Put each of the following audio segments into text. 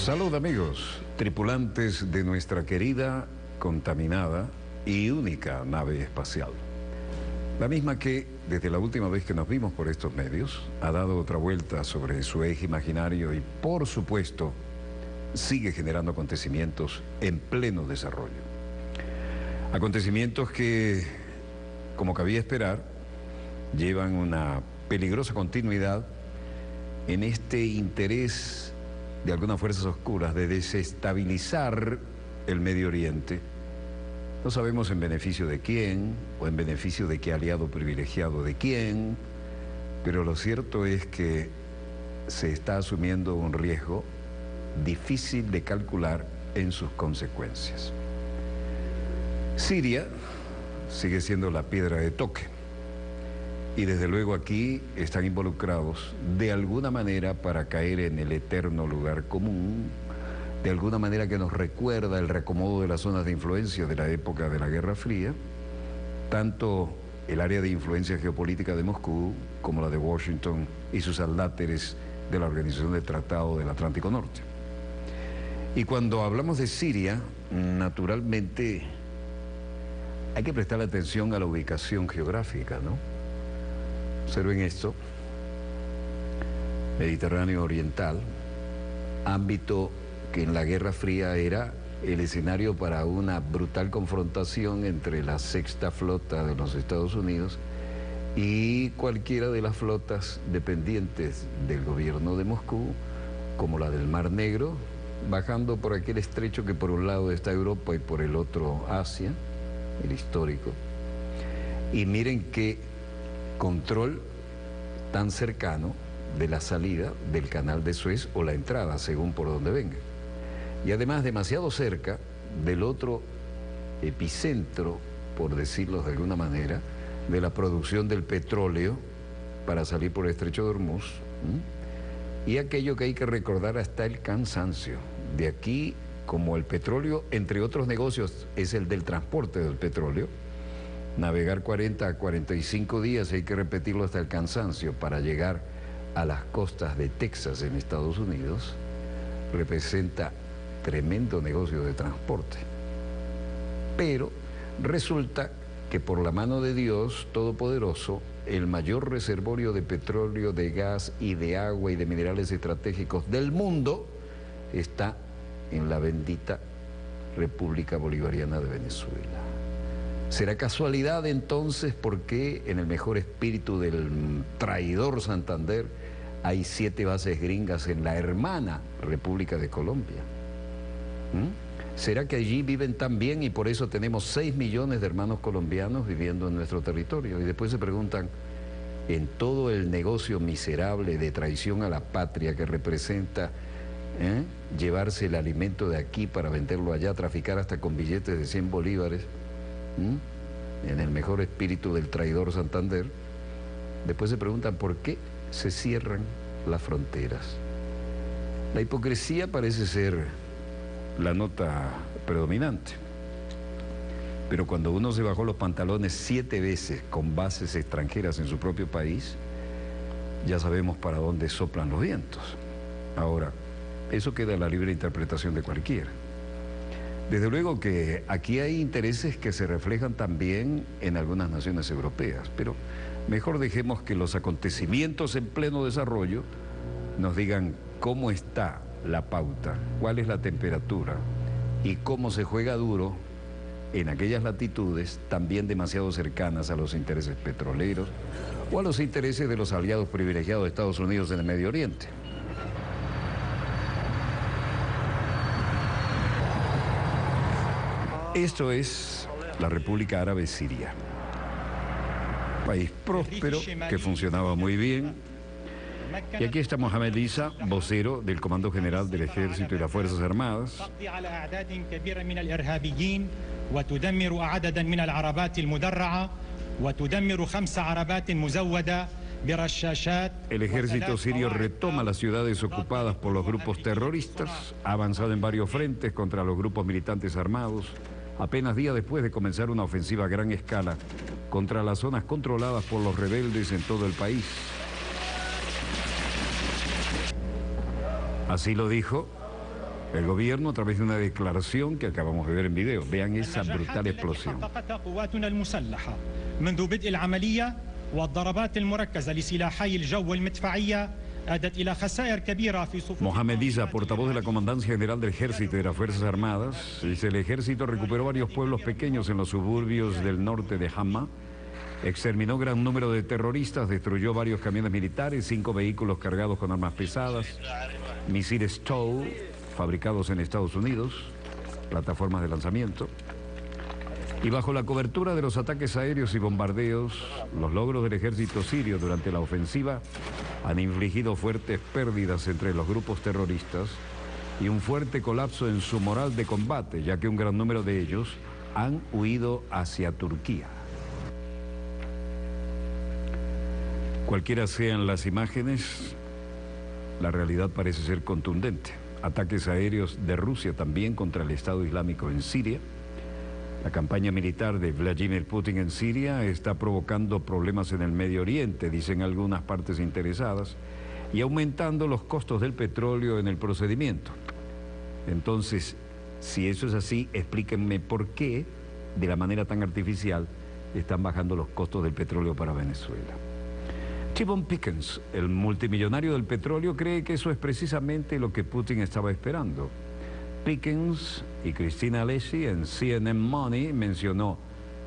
Salud amigos, tripulantes de nuestra querida, contaminada y única nave espacial. La misma que, desde la última vez que nos vimos por estos medios, ha dado otra vuelta sobre su eje imaginario y, por supuesto, sigue generando acontecimientos en pleno desarrollo. Acontecimientos que, como cabía esperar, llevan una peligrosa continuidad en este interés de algunas fuerzas oscuras de desestabilizar el Medio Oriente. No sabemos en beneficio de quién o en beneficio de qué aliado privilegiado de quién, pero lo cierto es que se está asumiendo un riesgo difícil de calcular en sus consecuencias. Siria sigue siendo la piedra de toque y desde luego aquí están involucrados de alguna manera para caer en el eterno lugar común, de alguna manera que nos recuerda el reacomodo de las zonas de influencia de la época de la Guerra Fría, tanto el área de influencia geopolítica de Moscú como la de Washington y sus adláteres de la Organización del Tratado del Atlántico Norte. Y cuando hablamos de Siria, naturalmente hay que prestar atención a la ubicación geográfica, ¿no? Observen esto: Mediterráneo Oriental, ámbito que en la Guerra Fría era el escenario para una brutal confrontación entre la Sexta Flota de los Estados Unidos y cualquiera de las flotas dependientes del gobierno de Moscú, como la del Mar Negro, bajando por aquel estrecho que por un lado está Europa y por el otro Asia, el histórico. Y miren qué control tan cercano de la salida del canal de Suez o la entrada, según por donde venga. Y además demasiado cerca del otro epicentro, por decirlo de alguna manera, de la producción del petróleo para salir por el estrecho de Hormuz. Y aquello que hay que recordar hasta el cansancio. De aquí, como el petróleo, entre otros negocios, es el del transporte del petróleo, navegar 40 a 45 días, hay que repetirlo hasta el cansancio, para llegar a las costas de Texas en Estados Unidos, representa tremendo negocio de transporte. Pero resulta que por la mano de Dios Todopoderoso, el mayor reservorio de petróleo, de gas y de agua y de minerales estratégicos del mundo está en la bendita República Bolivariana de Venezuela. ¿Será casualidad entonces por qué en el mejor espíritu del traidor Santander hay 7 bases gringas en la hermana República de Colombia? ¿Será que allí viven tan bien y por eso tenemos 6 millones de hermanos colombianos viviendo en nuestro territorio? Y después se preguntan, en todo el negocio miserable de traición a la patria que representa llevarse el alimento de aquí para venderlo allá, traficar hasta con billetes de 100 bolívares, en el mejor espíritu del traidor Santander, después se preguntan por qué se cierran las fronteras. La hipocresía parece ser la nota predominante, pero cuando uno se bajó los pantalones 7 veces con bases extranjeras en su propio país, ya sabemos para dónde soplan los vientos. Ahora, eso queda a la libre interpretación de cualquiera. Desde luego que aquí hay intereses que se reflejan también en algunas naciones europeas, pero mejor dejemos que los acontecimientos en pleno desarrollo nos digan cómo está la pauta, cuál es la temperatura y cómo se juega duro en aquellas latitudes también demasiado cercanas a los intereses petroleros o a los intereses de los aliados privilegiados de Estados Unidos en el Medio Oriente. Esto es la República Árabe Siria, país próspero que funcionaba muy bien. Y aquí está Mohamed Isa, vocero del Comando General del Ejército y las Fuerzas Armadas. El ejército sirio retoma las ciudades ocupadas por los grupos terroristas, ha avanzado en varios frentes contra los grupos militantes armados, apenas días después de comenzar una ofensiva a gran escala contra las zonas controladas por los rebeldes en todo el país. Así lo dijo El gobierno, a través de una declaración que acabamos de ver en video, vean esa brutal explosión. Mohamed Issa, portavoz de la Comandancia General del Ejército y de las Fuerzas Armadas, dice: el ejército recuperó varios pueblos pequeños en los suburbios del norte de Hama, exterminó gran número de terroristas, destruyó varios camiones militares, 5 vehículos cargados con armas pesadas, misiles TOW fabricados en Estados Unidos, plataformas de lanzamiento. Y bajo la cobertura de los ataques aéreos y bombardeos, los logros del ejército sirio durante la ofensiva han infligido fuertes pérdidas entre los grupos terroristas y un fuerte colapso en su moral de combate, ya que un gran número de ellos han huido hacia Turquía. Cualquiera sean las imágenes, la realidad parece ser contundente. Ataques aéreos de Rusia también contra el Estado Islámico en Siria. La campaña militar de Vladimir Putin en Siria está provocando problemas en el Medio Oriente, dicen algunas partes interesadas, y aumentando los costos del petróleo en el procedimiento. Entonces, si eso es así, explíquenme por qué, de la manera tan artificial, están bajando los costos del petróleo para Venezuela. T-Bone Pickens, el multimillonario del petróleo, cree que eso es precisamente lo que Putin estaba esperando. Pickens y Christina Alessi en CNN Money mencionó: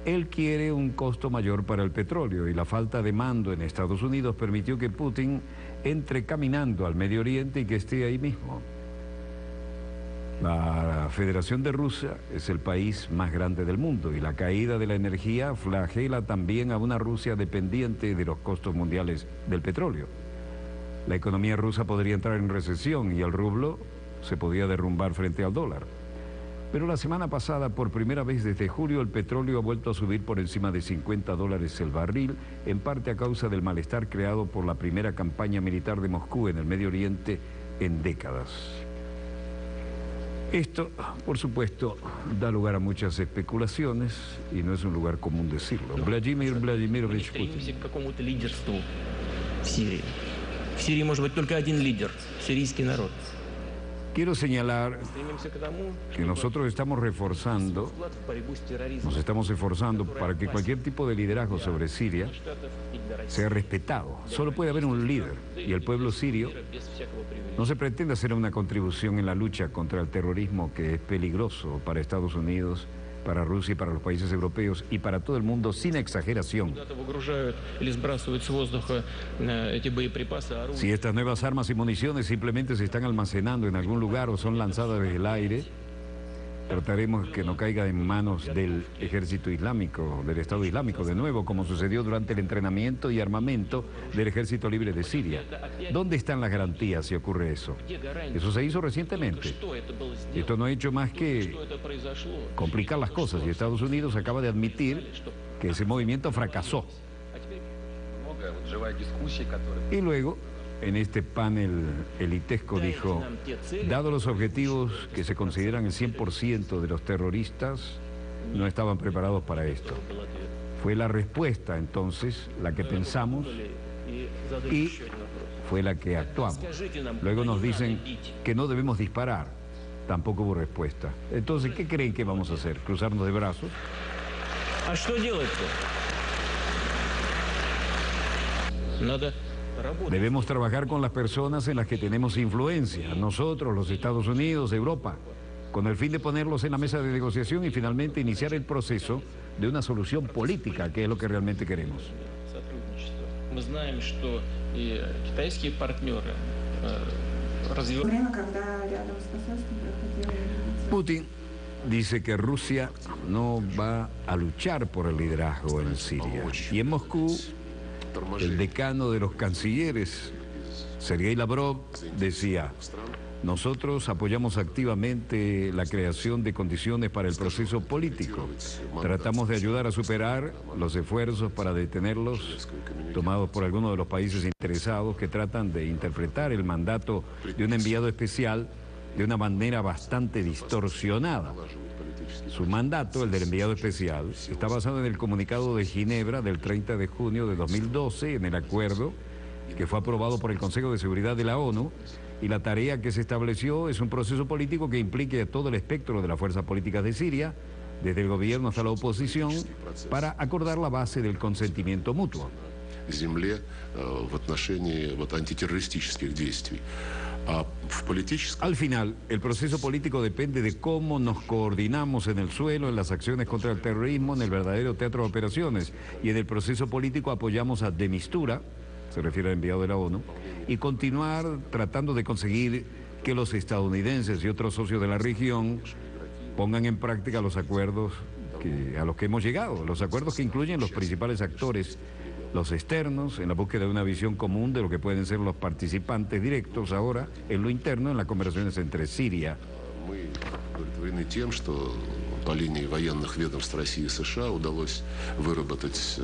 él quiere un costo mayor para el petróleo, y la falta de mando en Estados Unidos permitió que Putin entre caminando al Medio Oriente y que esté ahí mismo. La Federación de Rusia es el país más grande del mundo, y la caída de la energía flagela también a una Rusia dependiente de los costos mundiales del petróleo. La economía rusa podría entrar en recesión y el rublo se podía derrumbar frente al dólar. Pero la semana pasada, por primera vez desde julio, el petróleo ha vuelto a subir por encima de $50 el barril, en parte a causa del malestar creado por la primera campaña militar de Moscú en el Medio Oriente en décadas. Esto, por supuesto, da lugar a muchas especulaciones y no es un lugar común decirlo. Vladimir Vladimirovich Putin. Quiero señalar que nosotros estamos nos estamos esforzando para que cualquier tipo de liderazgo sobre Siria sea respetado. Solo puede haber un líder, y el pueblo sirio no se pretende hacer una contribución en la lucha contra el terrorismo, que es peligroso para Estados Unidos, para Rusia y para los países europeos y para todo el mundo, sin exageración. Si estas nuevas armas y municiones simplemente se están almacenando en algún lugar o son lanzadas desde el aire, trataremos que no caiga en manos del ejército islámico, del Estado Islámico, de nuevo, como sucedió durante el entrenamiento y armamento del Ejército Libre de Siria. ¿Dónde están las garantías si ocurre eso? Eso se hizo recientemente. Esto no ha hecho más que complicar las cosas, y Estados Unidos acaba de admitir que ese movimiento fracasó. Y luego, en este panel elitesco, dijo: dado los objetivos que se consideran el 100% de los terroristas, no estaban preparados para esto. Fue la respuesta, entonces, la que pensamos y fue la que actuamos. Luego nos dicen que no debemos disparar. Tampoco hubo respuesta. Entonces, ¿qué creen que vamos a hacer? ¿Cruzarnos de brazos? Debemos trabajar con las personas en las que tenemos influencia, nosotros, los Estados Unidos, Europa, con el fin de ponerlos en la mesa de negociación y finalmente iniciar el proceso de una solución política, que es lo que realmente queremos. Putin dice que Rusia no va a luchar por el liderazgo en Siria. Y en Moscú, el decano de los cancilleres, Sergei Lavrov, decía: nosotros apoyamos activamente la creación de condiciones para el proceso político. Tratamos de ayudar a superar los esfuerzos para detenerlos tomados por algunos de los países interesados que tratan de interpretar el mandato de un enviado especial de una manera bastante distorsionada. Su mandato, el del enviado especial, está basado en el comunicado de Ginebra del 30 de junio de 2012, en el acuerdo que fue aprobado por el Consejo de Seguridad de la ONU, Y la tarea que se estableció es un proceso político que implique a todo el espectro de las fuerzas políticas de Siria, desde el gobierno hasta la oposición, para acordar la base del consentimiento mutuo. Al final, el proceso político depende de cómo nos coordinamos en el suelo, en las acciones contra el terrorismo, en el verdadero teatro de operaciones. Y en el proceso político apoyamos a de Mistura, se refiere al enviado de la ONU, y continuar tratando de conseguir que los estadounidenses y otros socios de la región pongan en práctica los acuerdos a los que hemos llegado, los acuerdos que incluyen los principales actores, los externos, en la búsqueda de una visión común de lo que pueden ser los participantes directos ahora en lo interno en las conversaciones entre Siria. По линии военных ведомств России и США удалось выработать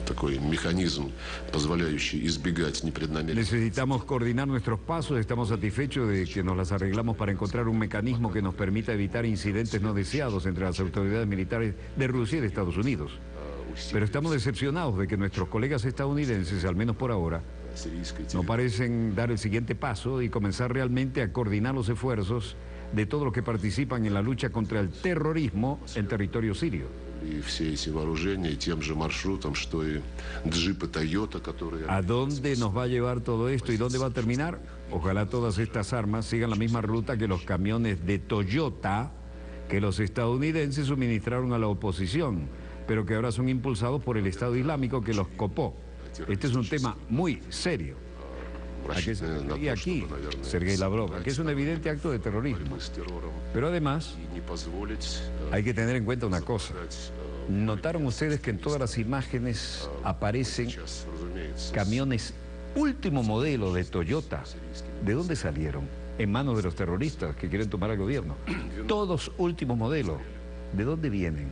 такой механизм, позволяющий избегать непреднамеренных... Necesitamos coordinar nuestros pasos, estamos satisfechos de que nos las arreglamos para encontrar un mecanismo que nos permita evitar incidentes no deseados entre las autoridades militares de Rusia y de Estados Unidos. Pero estamos decepcionados de que nuestros colegas estadounidenses, al menos por ahora, no parecen dar el siguiente paso y comenzar realmente a coordinar los esfuerzos de todos los que participan en la lucha contra el terrorismo en territorio sirio. ¿A dónde nos va a llevar todo esto y dónde va a terminar? Ojalá todas estas armas sigan la misma ruta que los camiones de Toyota que los estadounidenses suministraron a la oposición, pero que ahora son impulsados por el Estado Islámico que los copó. Este es un tema muy serio. ¿A qué se refería aquí Sergei Lavrov? Que es un evidente acto de terrorismo. Pero además, hay que tener en cuenta una cosa. ¿Notaron ustedes que en todas las imágenes aparecen camiones último modelo de Toyota? ¿De dónde salieron? En manos de los terroristas que quieren tomar al gobierno. Todos último modelo. ¿De dónde vienen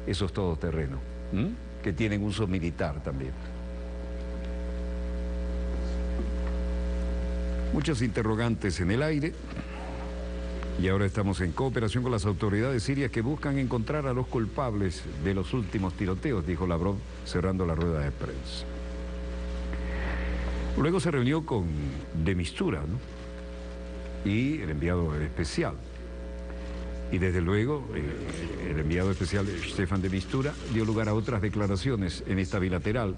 esos todoterrenos? Que tienen uso militar también. Muchos interrogantes en el aire y ahora estamos en cooperación con las autoridades sirias que buscan encontrar a los culpables de los últimos tiroteos, dijo Lavrov cerrando la rueda de prensa. Luego se reunió con de Mistura, ¿no? Y el enviado especial. Y desde luego el enviado especial Stefan de Mistura dio lugar a otras declaraciones en esta bilateral.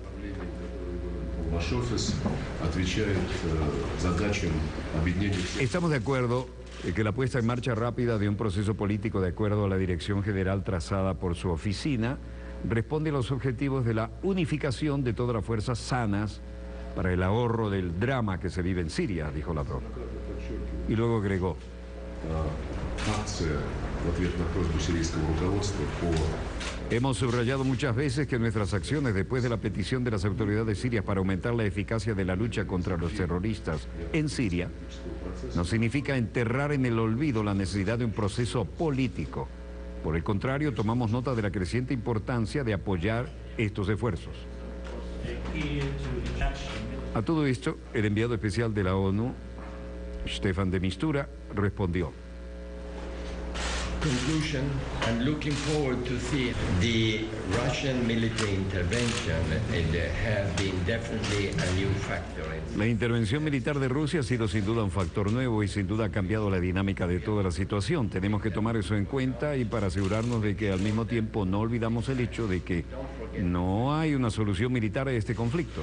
Estamos de acuerdo en que la puesta en marcha rápida de un proceso político de acuerdo a la dirección general trazada por su oficina responde a los objetivos de la unificación de todas las fuerzas sanas para el ahorro del drama que se vive en Siria, dijo Lavrov. Y luego agregó: hemos subrayado muchas veces que nuestras acciones después de la petición de las autoridades sirias para aumentar la eficacia de la lucha contra los terroristas en Siria no significa enterrar en el olvido la necesidad de un proceso político. Por el contrario, tomamos nota de la creciente importancia de apoyar estos esfuerzos. A todo esto, el enviado especial de la ONU, Stefan de Mistura, respondió: conclusion, I'm looking forward to see the Russian military intervention and have been definitely a new factor. La intervención militar de Rusia ha sido sin duda un factor nuevo y sin duda ha cambiado la dinámica de toda la situación. Tenemos que tomar eso en cuenta y para asegurarnos de que al mismo tiempo no olvidamos el hecho de que no hay una solución militar a este conflicto.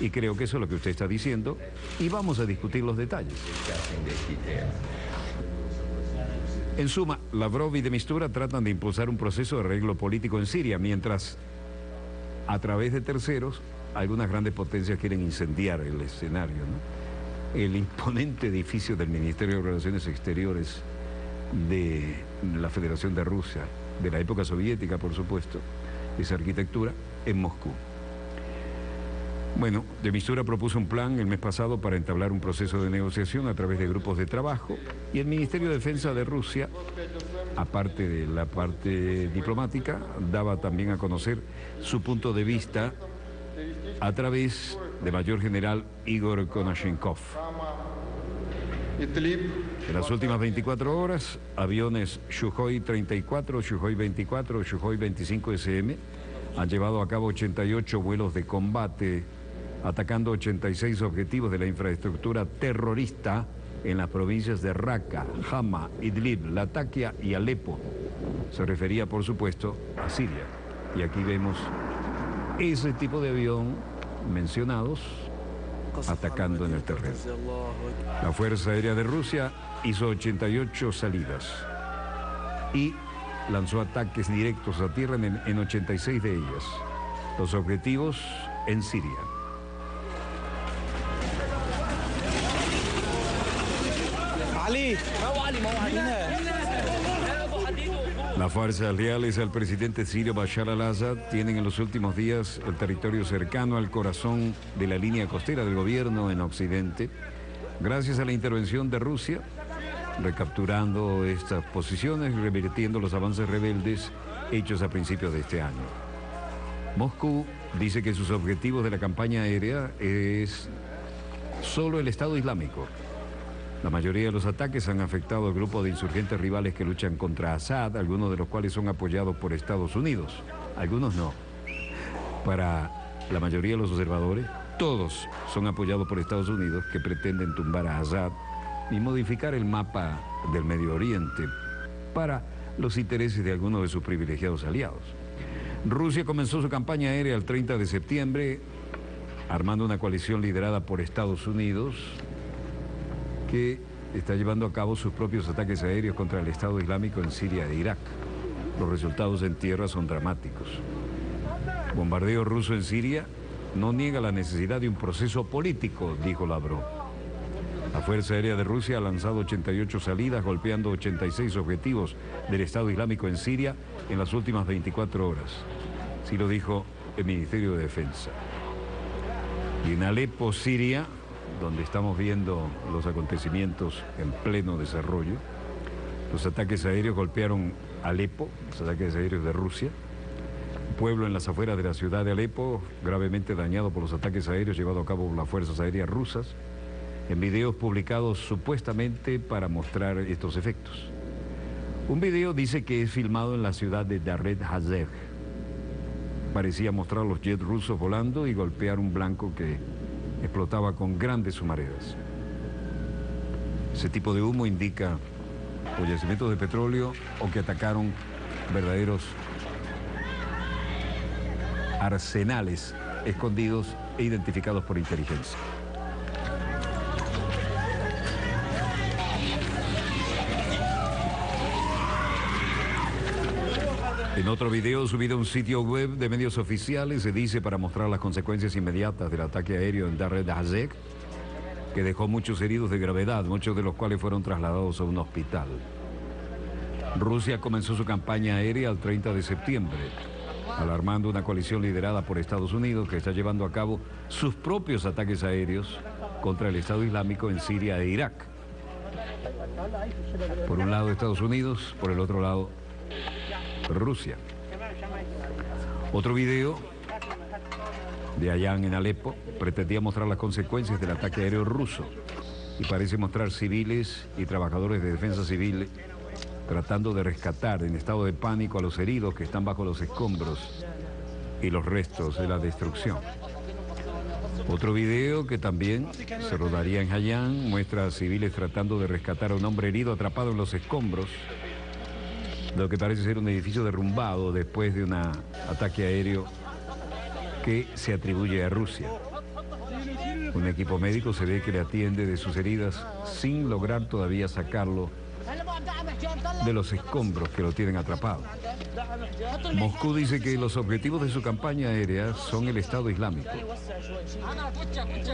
Y creo que eso es lo que usted está diciendo y vamos a discutir los detalles. En suma, Lavrov y de Mistura tratan de impulsar un proceso de arreglo político en Siria, mientras a través de terceros algunas grandes potencias quieren incendiar el escenario, ¿no? El imponente edificio del Ministerio de Relaciones Exteriores de la Federación de Rusia, de la época soviética, por supuesto, esa arquitectura, en Moscú. Bueno, de Mistura propuso un plan el mes pasado para entablar un proceso de negociación a través de grupos de trabajo y el Ministerio de Defensa de Rusia, aparte de la parte diplomática, daba también a conocer su punto de vista a través de Mayor General Igor Konashenkov. En las últimas 24 horas, aviones Sukhoi 34, Sukhoi 24, Sukhoi 25 SM han llevado a cabo 88 vuelos de combate, atacando 86 objetivos de la infraestructura terrorista en las provincias de Raqqa, Hama, Idlib, Latakia y Alepo. Se refería, por supuesto, a Siria. Y aquí vemos ese tipo de avión mencionados atacando en el terreno. La Fuerza Aérea de Rusia hizo 88 salidas y lanzó ataques directos a tierra en 86 de ellas. Los objetivos en Siria. Las fuerzas leales al presidente sirio Bashar al-Assad tienen en los últimos días el territorio cercano al corazón de la línea costera del gobierno en Occidente, gracias a la intervención de Rusia, recapturando estas posiciones y revirtiendo los avances rebeldes hechos a principios de este año. Moscú dice que sus objetivos de la campaña aérea es solo el Estado Islámico. La mayoría de los ataques han afectado al grupo de insurgentes rivales que luchan contra Assad, algunos de los cuales son apoyados por Estados Unidos, algunos no. Para la mayoría de los observadores, todos son apoyados por Estados Unidos, que pretenden tumbar a Assad y modificar el mapa del Medio Oriente para los intereses de algunos de sus privilegiados aliados. Rusia comenzó su campaña aérea el 30 de septiembre, armando una coalición liderada por Estados Unidos, que está llevando a cabo sus propios ataques aéreos contra el Estado Islámico en Siria e Irak. Los resultados en tierra son dramáticos. El bombardeo ruso en Siria no niega la necesidad de un proceso político, dijo Lavrov. La Fuerza Aérea de Rusia ha lanzado 88 salidas, golpeando 86 objetivos del Estado Islámico en Siria en las últimas 24 horas. Así lo dijo el Ministerio de Defensa. Y en Alepo, Siria, donde estamos viendo los acontecimientos en pleno desarrollo, los ataques aéreos golpearon Alepo, los ataques aéreos de Rusia, un pueblo en las afueras de la ciudad de Alepo, gravemente dañado por los ataques aéreos llevados a cabo por las fuerzas aéreas rusas, en videos publicados supuestamente para mostrar estos efectos. Un video dice que es filmado en la ciudad de Dared Hazeh. Parecía mostrar los jets rusos volando y golpear un blanco que explotaba con grandes humaredas. Ese tipo de humo indica o yacimientos de petróleo o que atacaron verdaderos arsenales escondidos e identificados por inteligencia. En otro video subido a un sitio web de medios oficiales se dice, para mostrar las consecuencias inmediatas del ataque aéreo en Dared Hazeh, que dejó muchos heridos de gravedad, muchos de los cuales fueron trasladados a un hospital. Rusia comenzó su campaña aérea el 30 de septiembre, alarmando una coalición liderada por Estados Unidos que está llevando a cabo sus propios ataques aéreos contra el Estado Islámico en Siria e Irak. Por un lado Estados Unidos, por el otro lado Rusia. Otro video de Ayán en Alepo pretendía mostrar las consecuencias del ataque aéreo ruso y parece mostrar civiles y trabajadores de defensa civil tratando de rescatar en estado de pánico a los heridos que están bajo los escombros y los restos de la destrucción. Otro video que también se rodaría en Hayán muestra a civiles tratando de rescatar a un hombre herido atrapado en los escombros de lo que parece ser un edificio derrumbado después de un ataque aéreo que se atribuye a Rusia. Un equipo médico se ve que le atiende de sus heridas sin lograr todavía sacarlo de los escombros que lo tienen atrapado. Moscú dice que los objetivos de su campaña aérea son el Estado Islámico.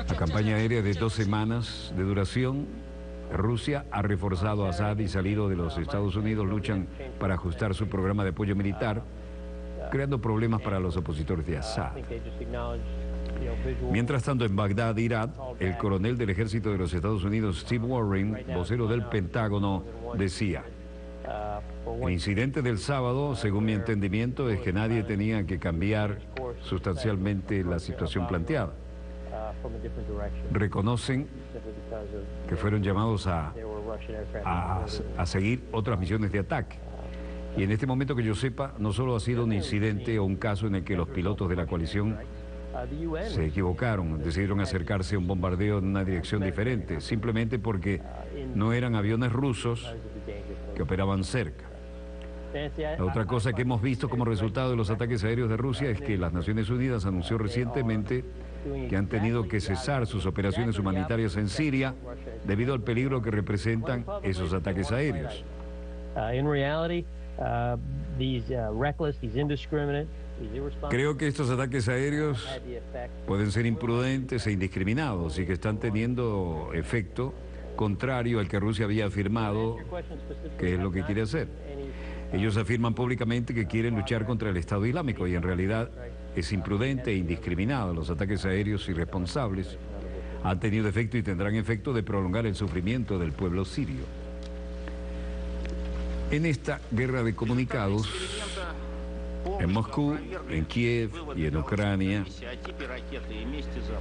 La campaña aérea de 2 semanas de duración. Rusia ha reforzado a Assad y salido de los Estados Unidos luchan para ajustar su programa de apoyo militar, creando problemas para los opositores de Assad. Mientras tanto, en Bagdad, Irak, el coronel del ejército de los Estados Unidos, Steve Warren, vocero del Pentágono, decía: el incidente del sábado, según mi entendimiento, es que nadie tenía que cambiar sustancialmente la situación planteada. Reconocen que fueron llamados a seguir otras misiones de ataque. Y en este momento que yo sepa, no solo ha sido un incidente o un caso en el que los pilotos de la coalición se equivocaron, decidieron acercarse a un bombardeo en una dirección diferente, simplemente porque no eran aviones rusos que operaban cerca. La otra cosa que hemos visto como resultado de los ataques aéreos de Rusia es que las Naciones Unidas anunció recientemente que han tenido que cesar sus operaciones humanitarias en Siria debido al peligro que representan esos ataques aéreos. Creo que estos ataques aéreos pueden ser imprudentes e indiscriminados y que están teniendo efecto contrario al que Rusia había afirmado que es lo que quiere hacer. Ellos afirman públicamente que quieren luchar contra el Estado Islámico y en realidad es imprudente e indiscriminado. Los ataques aéreos irresponsables han tenido efecto y tendrán efecto de prolongar el sufrimiento del pueblo sirio. En esta guerra de comunicados, en Moscú, en Kiev y en Ucrania,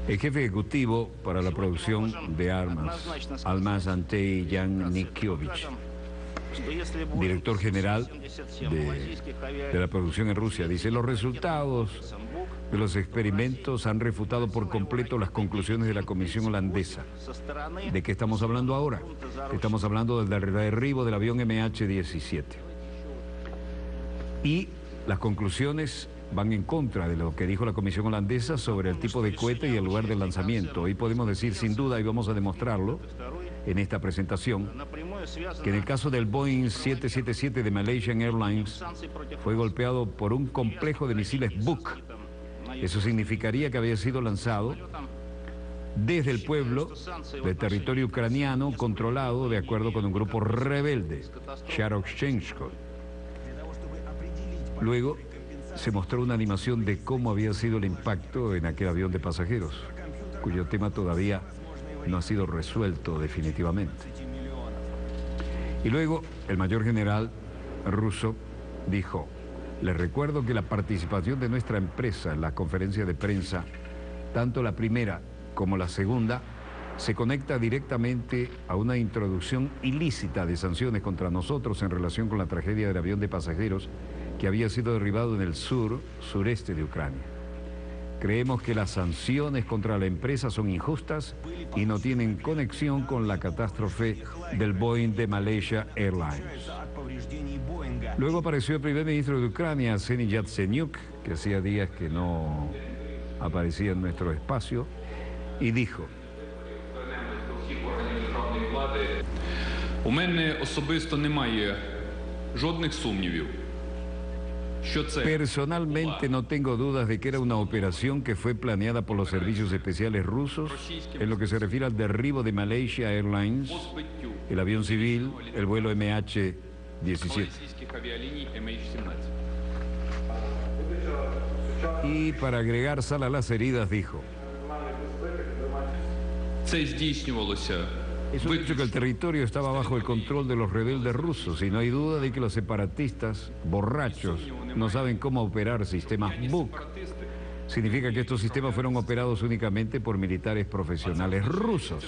el jefe ejecutivo para la producción de armas, Almaz Antey Yannikiovich, director general de la producción en Rusia, dice: los resultados de los experimentos han refutado por completo las conclusiones de la Comisión holandesa. ¿De qué estamos hablando ahora? Estamos hablando del derribo del avión MH17. Y las conclusiones van en contra de lo que dijo la Comisión holandesa sobre el tipo de cohete y el lugar del lanzamiento. Hoy podemos decir sin duda, y vamos a demostrarlo en esta presentación, que en el caso del Boeing 777 de Malaysian Airlines fue golpeado por un complejo de misiles Buk. Eso significaría que había sido lanzado desde el pueblo del territorio ucraniano controlado de acuerdo con un grupo rebelde, Sharokshensko. Luego se mostró una animación de cómo había sido el impacto en aquel avión de pasajeros, cuyo tema todavía no ha sido resuelto definitivamente. Y luego el mayor general ruso dijo: les recuerdo que la participación de nuestra empresa en la conferencia de prensa, tanto la primera como la segunda, se conecta directamente a una introducción ilícita de sanciones contra nosotros en relación con la tragedia del avión de pasajeros que había sido derribado en el sureste de Ucrania. Creemos que las sanciones contra la empresa son injustas y no tienen conexión con la catástrofe del Boeing de Malaysia Airlines. Luego apareció el primer ministro de Ucrania, Arsenij Yatsenyuk, que hacía días que no aparecía en nuestro espacio, y dijo: у мене особисто немає жодних сумнівів. Personalmente no tengo dudas de que era una operación que fue planeada por los servicios especiales rusos en lo que se refiere al derribo de Malaysia Airlines, el avión civil, el vuelo MH17. Y para agregar sal a las heridas dijo: eso ha dicho que el territorio estaba bajo el control de los rebeldes rusos y no hay duda de que los separatistas borrachos no saben cómo operar sistemas Buk. Significa que estos sistemas fueron operados únicamente por militares profesionales rusos.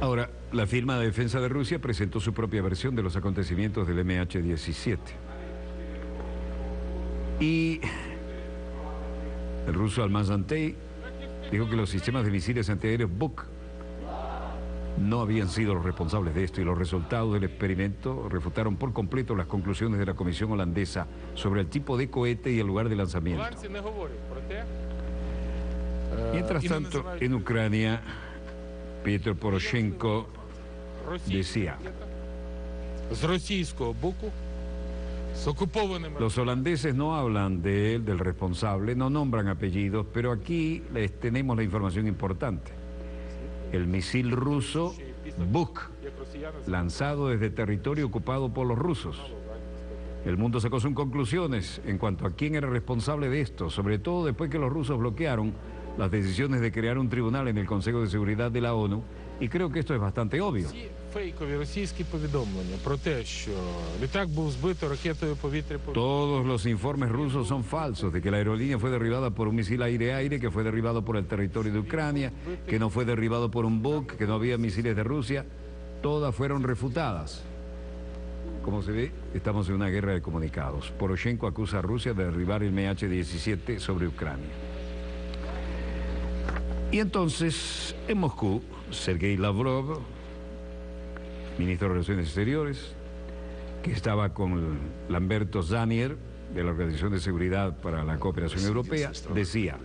Ahora, la firma de defensa de Rusia presentó su propia versión de los acontecimientos del MH17. Y el ruso Almaz Antey dijo que los sistemas de misiles antiaéreos Buk no habían sido los responsables de esto y los resultados del experimento refutaron por completo las conclusiones de la Comisión holandesa sobre el tipo de cohete y el lugar de lanzamiento. Mientras tanto, en Ucrania, Petro Poroshenko decía: los holandeses no hablan de él, del responsable, no nombran apellidos, pero aquí les tenemos la información importante. El misil ruso Buk, lanzado desde territorio ocupado por los rusos. El mundo sacó sus conclusiones en cuanto a quién era responsable de esto, sobre todo después que los rusos bloquearon las decisiones de crear un tribunal en el Consejo de Seguridad de la ONU, y creo que esto es bastante obvio. Todos los informes rusos son falsos, de que la aerolínea fue derribada por un misil aire-aire, que fue derribado por el territorio de Ucrania, que no fue derribado por un Buk, que no había misiles de Rusia. Todas fueron refutadas. como se ve, estamos en una guerra de comunicados. Poroshenko acusa a Rusia de derribar el MH17 sobre Ucrania. Y entonces, en Moscú, Sergei Lavrov, ministro de Relaciones Exteriores, que estaba con Lamberto Zanier, de la Organización de Seguridad para la Cooperación Europea, decía: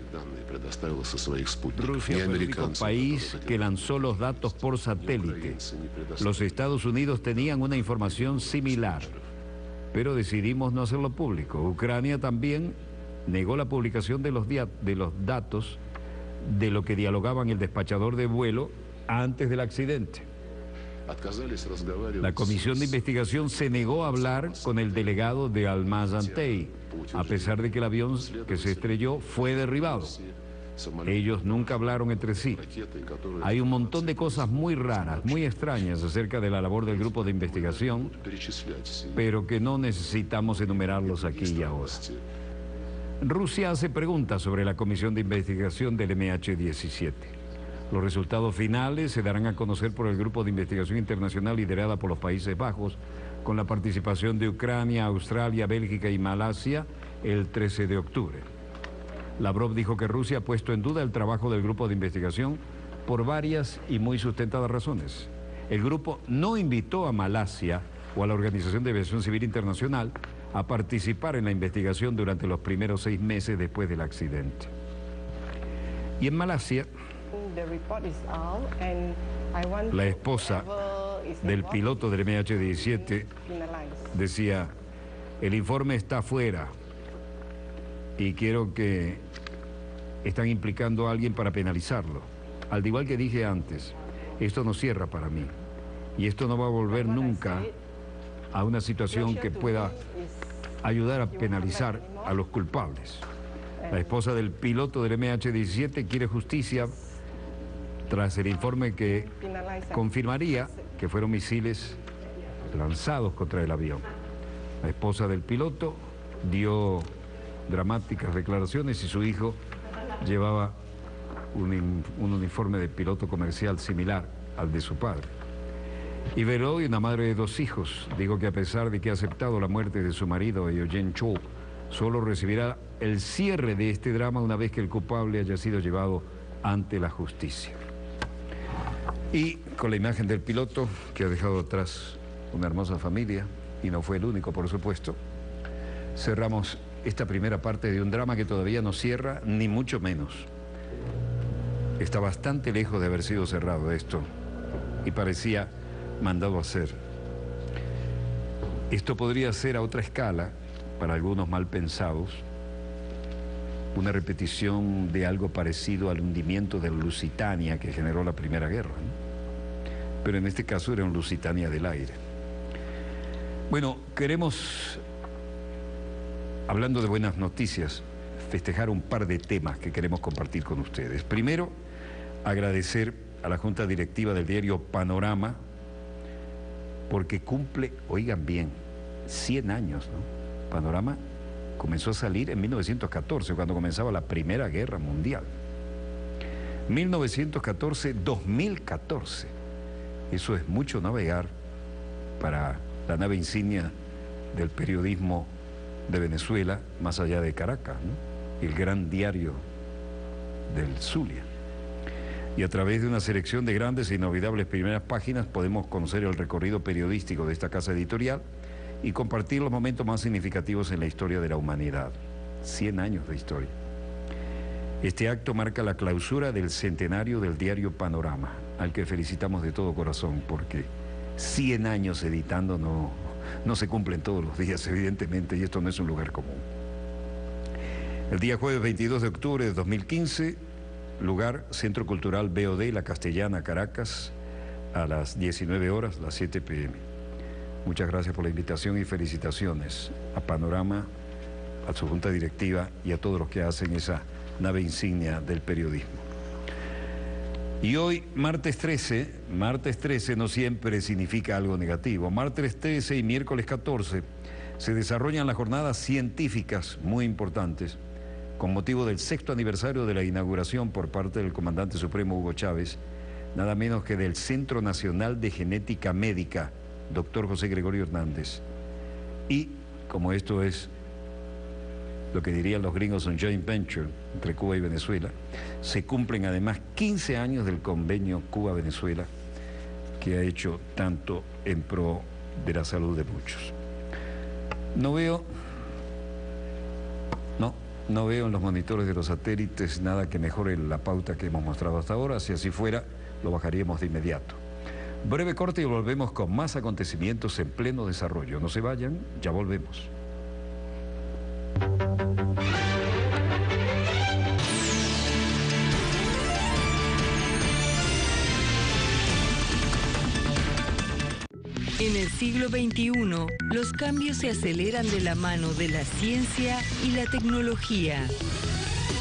Rusia fue el único país que lanzó los datos por satélite. Los Estados Unidos tenían una información similar, pero decidimos no hacerlo público. Ucrania también negó la publicación de los datos de lo que dialogaban el despachador de vuelo antes del accidente. La comisión de investigación se negó a hablar con el delegado de Almaz-Antey, a pesar de que el avión que se estrelló fue derribado. Ellos nunca hablaron entre sí. Hay un montón de cosas muy raras, muy extrañas acerca de la labor del grupo de investigación, pero que no necesitamos enumerarlos aquí y ahora. Rusia hace preguntas sobre la comisión de investigación del MH17. Los resultados finales se darán a conocer por el Grupo de Investigación Internacional liderada por los Países Bajos, con la participación de Ucrania, Australia, Bélgica y Malasia el 13 de octubre. Lavrov dijo que Rusia ha puesto en duda el trabajo del grupo de investigación por varias y muy sustentadas razones. El grupo no invitó a Malasia o a la Organización de Aviación Civil Internacional a participar en la investigación durante los primeros 6 meses después del accidente. Y en Malasia, la esposa del piloto del MH17 decía: el informe está afuera y quiero que están implicando a alguien para penalizarlo. Al igual que dije antes, esto no cierra para mí y esto no va a volver nunca a una situación que pueda ayudar a penalizar a los culpables. La esposa del piloto del MH17 quiere justicia tras el informe que confirmaría que fueron misiles lanzados contra el avión. La esposa del piloto dio dramáticas declaraciones y su hijo llevaba un uniforme de piloto comercial similar al de su padre. Y Veloy, una madre de 2 hijos, dijo que a pesar de que ha aceptado la muerte de su marido, Eugene Cho, solo recibirá el cierre de este drama una vez que el culpable haya sido llevado ante la justicia. Y con la imagen del piloto, que ha dejado atrás una hermosa familia, y no fue el único, por supuesto, cerramos esta primera parte de un drama que todavía no cierra, ni mucho menos. Está bastante lejos de haber sido cerrado esto, y parecía mandado a hacer. Esto podría ser a otra escala, para algunos mal pensados, una repetición de algo parecido al hundimiento del Lusitania que generó la Primera Guerra, ¿no? Pero en este caso era un Lusitania del aire. Bueno, queremos, hablando de buenas noticias, festejar un par de temas que queremos compartir con ustedes. Primero, agradecer a la Junta Directiva del diario Panorama, porque cumple, oigan bien, 100 años, ¿no? Panorama comenzó a salir en 1914, cuando comenzaba la Primera Guerra Mundial. 1914-2014. Eso es mucho navegar para la nave insignia del periodismo de Venezuela, más allá de Caracas, ¿no? El gran diario del Zulia. Y a través de una selección de grandes e inolvidables primeras páginas podemos conocer el recorrido periodístico de esta casa editorial y compartir los momentos más significativos en la historia de la humanidad. 100 años de historia. Este acto marca la clausura del centenario del diario Panorama, al que felicitamos de todo corazón, porque 100 años editando no se cumplen todos los días, evidentemente, y esto no es un lugar común. El día jueves 22 de octubre de 2015, lugar Centro Cultural BOD, La Castellana, Caracas, a las 19 horas, las 7 p.m. Muchas gracias por la invitación y felicitaciones a Panorama, a su junta directiva y a todos los que hacen esa nave insignia del periodismo. Y hoy, martes 13 no siempre significa algo negativo. Martes 13 y miércoles 14 se desarrollan las jornadas científicas muy importantes con motivo del 6º aniversario de la inauguración por parte del comandante supremo Hugo Chávez, nada menos que del Centro Nacional de Genética Médica doctor José Gregorio Hernández. Y como esto es lo que dirían los gringos un joint venture entre Cuba y Venezuela, se cumplen además 15 años del convenio Cuba-Venezuela, que ha hecho tanto en pro de la salud de muchos. No veo en los monitores de los satélites nada que mejore la pauta que hemos mostrado hasta ahora. Si así fuera, lo bajaríamos de inmediato. Breve corte y volvemos con más acontecimientos en pleno desarrollo. No se vayan, ya volvemos. En el siglo XXI, los cambios se aceleran de la mano de la ciencia y la tecnología.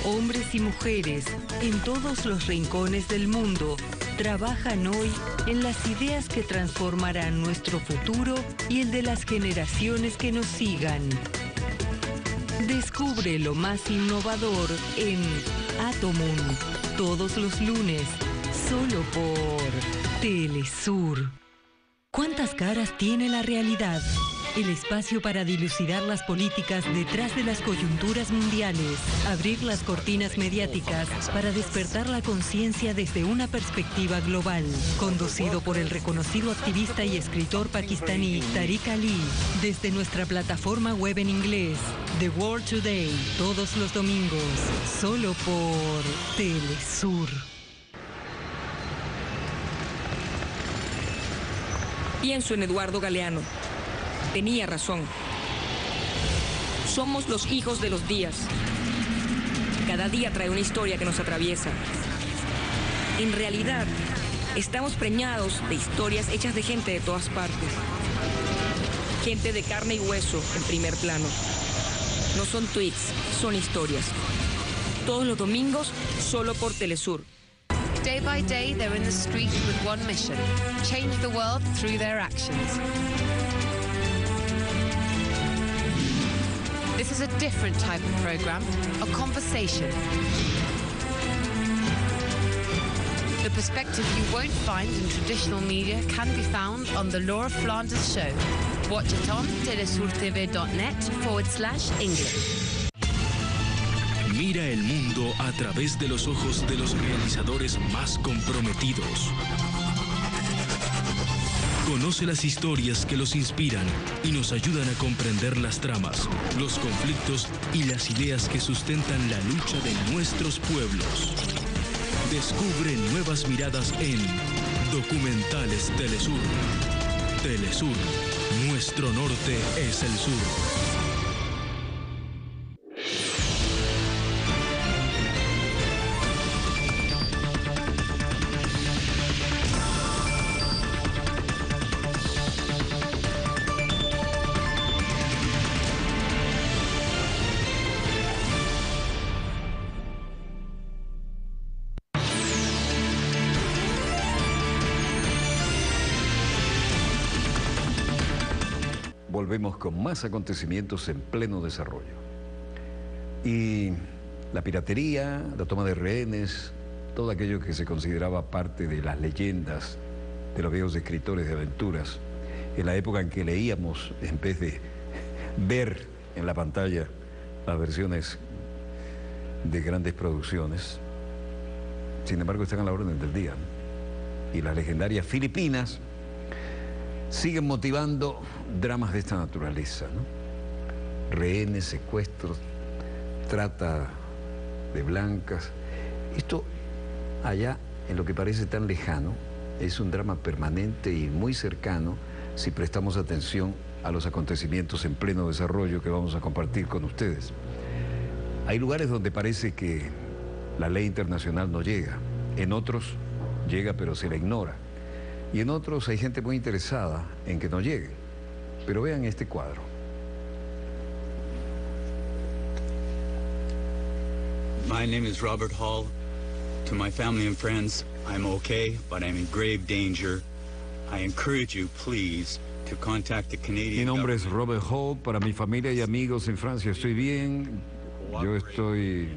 Hombres y mujeres en todos los rincones del mundo trabajan hoy en las ideas que transformarán nuestro futuro y el de las generaciones que nos sigan. Descubre lo más innovador en Atomum, todos los lunes, solo por Telesur. ¿Cuántas caras tiene la realidad? El espacio para dilucidar las políticas detrás de las coyunturas mundiales, abrir las cortinas mediáticas para despertar la conciencia desde una perspectiva global. Conducido por el reconocido activista y escritor pakistaní Tariq Ali, desde nuestra plataforma web en inglés, The World Today, todos los domingos, solo por Telesur. Pienso en Eduardo Galeano. Tenía razón. Somos los hijos de los días. Cada día trae una historia que nos atraviesa. En realidad, estamos preñados de historias hechas de gente de todas partes. Gente de carne y hueso en primer plano. No son tweets, son historias. Todos los domingos, solo por Telesur. Day by day, they're in the street with one mission: change the world through their actions. This is a different type of program, a conversation. The perspective you won't find in traditional media can be found on The Laura Flanders Show. Watch it on telesurtv.net/English. Mira el mundo a través de los ojos de los realizadores más comprometidos. Conoce las historias que los inspiran y nos ayudan a comprender las tramas, los conflictos y las ideas que sustentan la lucha de nuestros pueblos. Descubre nuevas miradas en Documentales Telesur. Telesur, nuestro norte es el sur. Volvemos con más acontecimientos en pleno desarrollo. Y la piratería, la toma de rehenes, todo aquello que se consideraba parte de las leyendas de los viejos escritores de aventuras, en la época en que leíamos en vez de ver en la pantalla las versiones de grandes producciones, sin embargo están a la orden del día, ¿no? Y las legendarias Filipinas siguen motivando dramas de esta naturaleza, ¿no? Rehenes, secuestros, trata de blancas. Esto allá, en lo que parece tan lejano, es un drama permanente y muy cercano si prestamos atención a los acontecimientos en pleno desarrollo que vamos a compartir con ustedes. Hay lugares donde parece que la ley internacional no llega, en otros llega pero se la ignora. Y en otros hay gente muy interesada en que no llegue. Pero vean este cuadro. My name is Robert Hall. To my family and friends, I'm okay, but I'm in grave danger. I encourage you, please, to contact the Canadian Mi nombre es government. Robert Hall. Para mi familia y amigos en Francia estoy bien. Yo estoy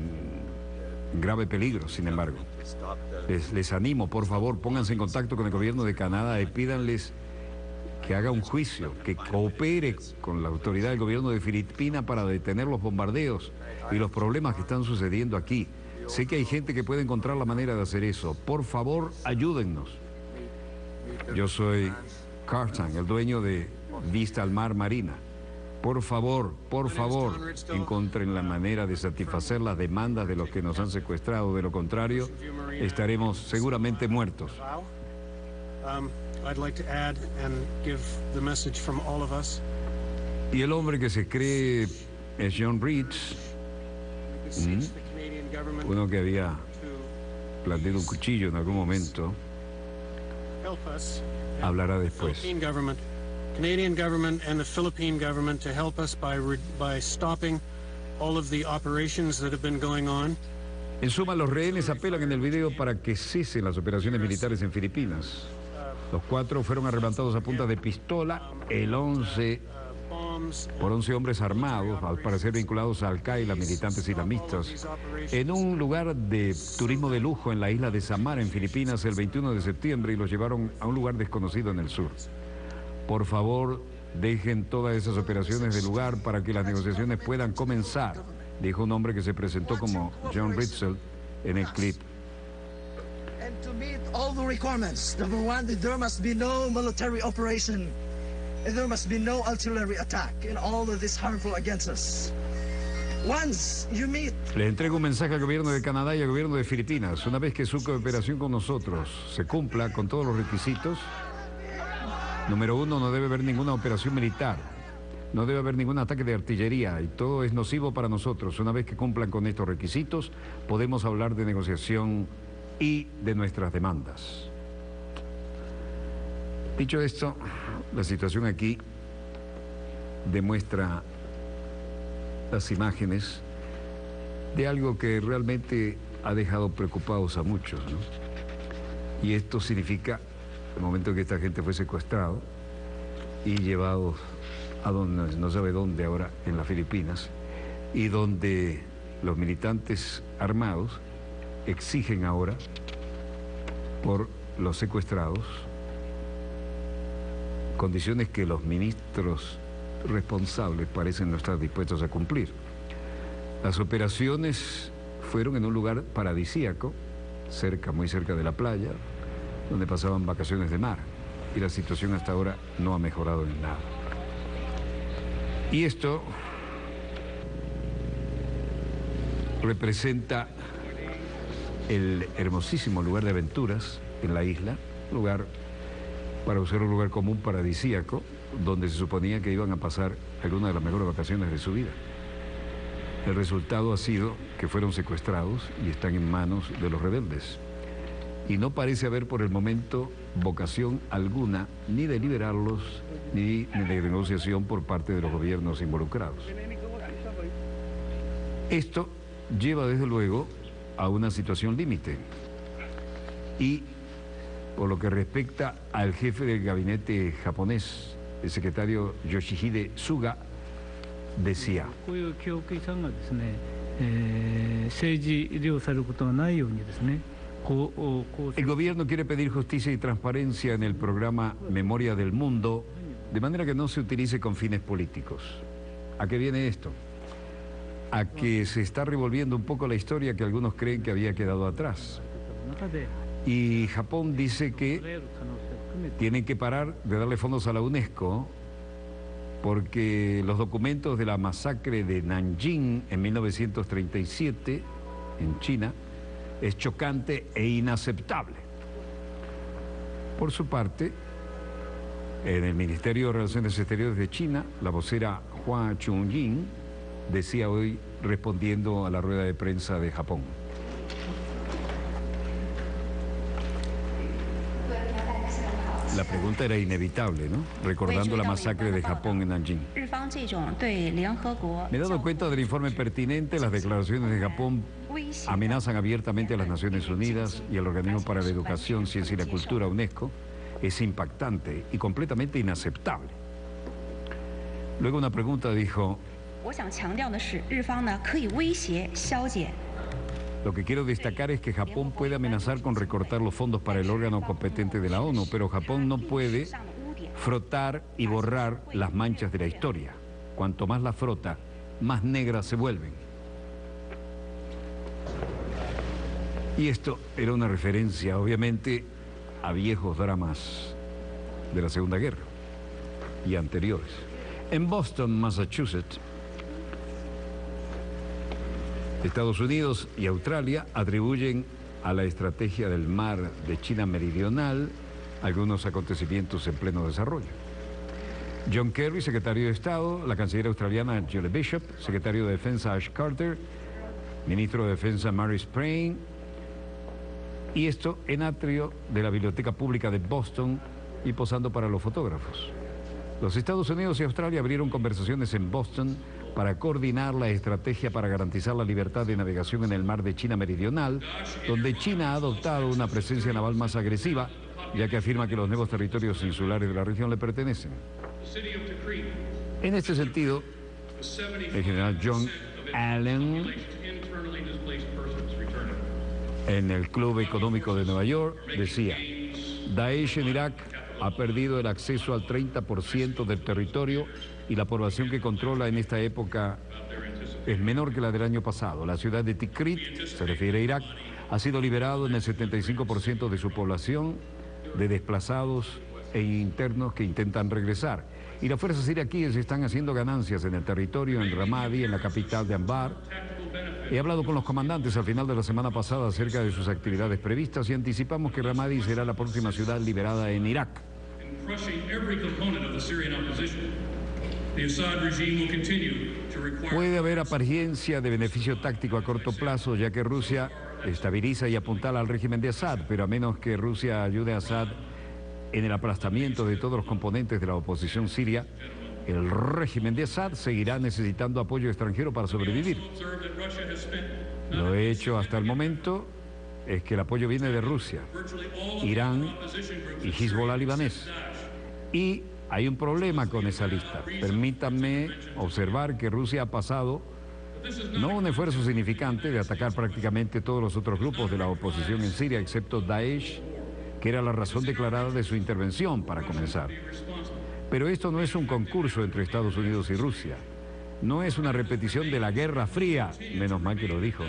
en grave peligro, sin embargo. Les animo, por favor, pónganse en contacto con el gobierno de Canadá y pídanles que haga un juicio, que coopere con la autoridad del gobierno de Filipinas para detener los bombardeos y los problemas que están sucediendo aquí. Sé que hay gente que puede encontrar la manera de hacer eso. Por favor, ayúdennos. Yo soy Cartan, el dueño de Vista al Mar Marina. Por favor, encuentren la manera de satisfacer las demandas de los que nos han secuestrado. De lo contrario, estaremos seguramente muertos. Y el hombre que se cree es John Reeds, uno que había planteado un cuchillo en algún momento, hablará después. Canadian government and the Philippine government to help us by stopping all of the operations that have been going on. En suma, los rehenes apelan en el video para que cesen las operaciones militares en Filipinas. Los 4 fueron arrebatados a punta de pistola por 11 hombres armados, al parecer vinculados a Al-Qaeda, militantes islamistas, en un lugar de turismo de lujo en la isla de Samar, en Filipinas, el 21 de septiembre, y los llevaron a un lugar desconocido en el sur. Por favor, dejen todas esas operaciones de lugar para que las negociaciones puedan comenzar, dijo un hombre que se presentó como John Ritzel en el clip. And to meet all the requirements, number one, there must be no military operation, and there must be no artillery attack, and all of this harmful against us. Once you meet... Le entrego un mensaje al gobierno de Canadá y al gobierno de Filipinas. Una vez que su cooperación con nosotros se cumpla con todos los requisitos, número 1, no debe haber ninguna operación militar, no debe haber ningún ataque de artillería, y todo es nocivo para nosotros. Una vez que cumplan con estos requisitos, podemos hablar de negociación y de nuestras demandas. Dicho esto, la situación aquí demuestra las imágenes de algo que realmente ha dejado preocupados a muchos, ¿no? Y esto significa el momento en que esta gente fue secuestrado y llevado a donde no sabe dónde ahora, en las Filipinas, y donde los militantes armados exigen ahora por los secuestrados condiciones que los ministros responsables parecen no estar dispuestos a cumplir. Las operaciones fueron en un lugar paradisíaco, muy cerca de la playa, donde pasaban vacaciones de mar, y la situación hasta ahora no ha mejorado en nada. Y esto representa el hermosísimo lugar de aventuras en la isla, lugar, para usar un lugar común, paradisíaco, donde se suponía que iban a pasar algunas de las mejores vacaciones de su vida. El resultado ha sido que fueron secuestrados y están en manos de los rebeldes. Y no parece haber por el momento vocación alguna ni de liberarlos ni de negociación por parte de los gobiernos involucrados. Esto lleva desde luego a una situación límite. Y por lo que respecta al jefe del gabinete japonés, el secretario Yoshihide Suga, decía: el gobierno quiere pedir justicia y transparencia en el programa Memoria del Mundo, de manera que no se utilice con fines políticos. ¿A qué viene esto? A que se está revolviendo un poco la historia que algunos creen que había quedado atrás. Y Japón dice que tienen que parar de darle fondos a la UNESCO porque los documentos de la masacre de Nanjing en 1937 en China es chocante e inaceptable. Por su parte, en el Ministerio de Relaciones Exteriores de China, la vocera Hua Chunying decía hoy, respondiendo a la rueda de prensa de Japón: la pregunta era inevitable, ¿no? Recordando la masacre de Japón en Nanjing. Me he dado cuenta del informe pertinente. Las declaraciones de Japón amenazan abiertamente a las Naciones Unidas y al Organismo para la Educación, Ciencia y la Cultura, UNESCO. Es impactante y completamente inaceptable. Luego una pregunta dijo: lo que quiero destacar es que Japón puede amenazar con recortar los fondos para el órgano competente de la ONU, pero Japón no puede frotar y borrar las manchas de la historia. Cuanto más la frota, más negras se vuelven. Y esto era una referencia, obviamente, a viejos dramas de la Segunda Guerra y anteriores. En Boston, Massachusetts, Estados Unidos y Australia atribuyen a la estrategia del mar de China Meridional algunos acontecimientos en pleno desarrollo. John Kerry, secretario de Estado, la canciller australiana Julie Bishop, secretario de Defensa Ash Carter, ministro de Defensa Mary Sprain, y esto en atrio de la Biblioteca Pública de Boston y posando para los fotógrafos. Los Estados Unidos y Australia abrieron conversaciones en Boston para coordinar la estrategia para garantizar la libertad de navegación en el mar de China Meridional, donde China ha adoptado una presencia naval más agresiva, ya que afirma que los nuevos territorios insulares de la región le pertenecen. En este sentido, el general John Allen, en el Club Económico de Nueva York, decía: Daesh en Irak ha perdido el acceso al 30% del territorio y la población que controla en esta época es menor que la del año pasado. La ciudad de Tikrit, se refiere a Irak, ha sido liberado en el 75% de su población de desplazados e internos que intentan regresar. Y las fuerzas iraquíes están haciendo ganancias en el territorio, en Ramadi, en la capital de Anbar. He hablado con los comandantes al final de la semana pasada acerca de sus actividades previstas y anticipamos que Ramadi será la próxima ciudad liberada en Irak. Puede haber apariencia de beneficio táctico a corto plazo, ya que Rusia estabiliza y apuntala al régimen de Assad, pero a menos que Rusia ayude a Assad en el aplastamiento de todos los componentes de la oposición siria, el régimen de Assad seguirá necesitando apoyo extranjero para sobrevivir. Lo hecho hasta el momento es que el apoyo viene de Rusia, Irán y Hezbollah libanés. Y hay un problema con esa lista. Permítanme observar que Rusia ha pasado no un esfuerzo significante de atacar prácticamente todos los otros grupos de la oposición en Siria, excepto Daesh, que era la razón declarada de su intervención para comenzar. Pero esto no es un concurso entre Estados Unidos y Rusia. No es una repetición de la Guerra Fría, menos mal que lo dijo.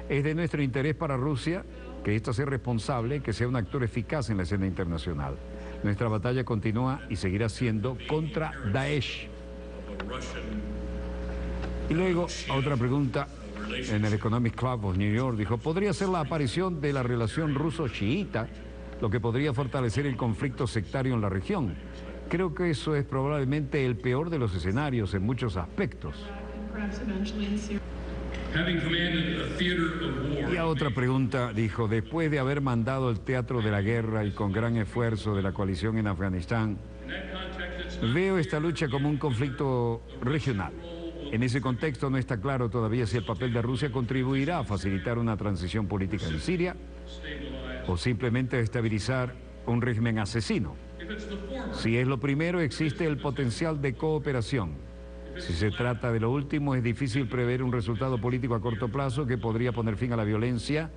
Es de nuestro interés para Rusia que ésta sea responsable, que sea un actor eficaz en la escena internacional. Nuestra batalla continúa y seguirá siendo contra Daesh. Y luego, otra pregunta en el Economic Club of New York, dijo: ¿podría ser la aparición de la relación ruso-chiita lo que podría fortalecer el conflicto sectario en la región? Creo que eso es probablemente el peor de los escenarios en muchos aspectos. Y a otra pregunta dijo: después de haber mandado el teatro de la guerra y con gran esfuerzo de la coalición en Afganistán, veo esta lucha como un conflicto regional. En ese contexto no está claro todavía si el papel de Rusia contribuirá a facilitar una transición política en Siria o simplemente a estabilizar un régimen asesino. Si es lo primero, existe el potencial de cooperación. Si se trata de lo último, es difícil prever un resultado político a corto plazo que podría poner fin a la violencia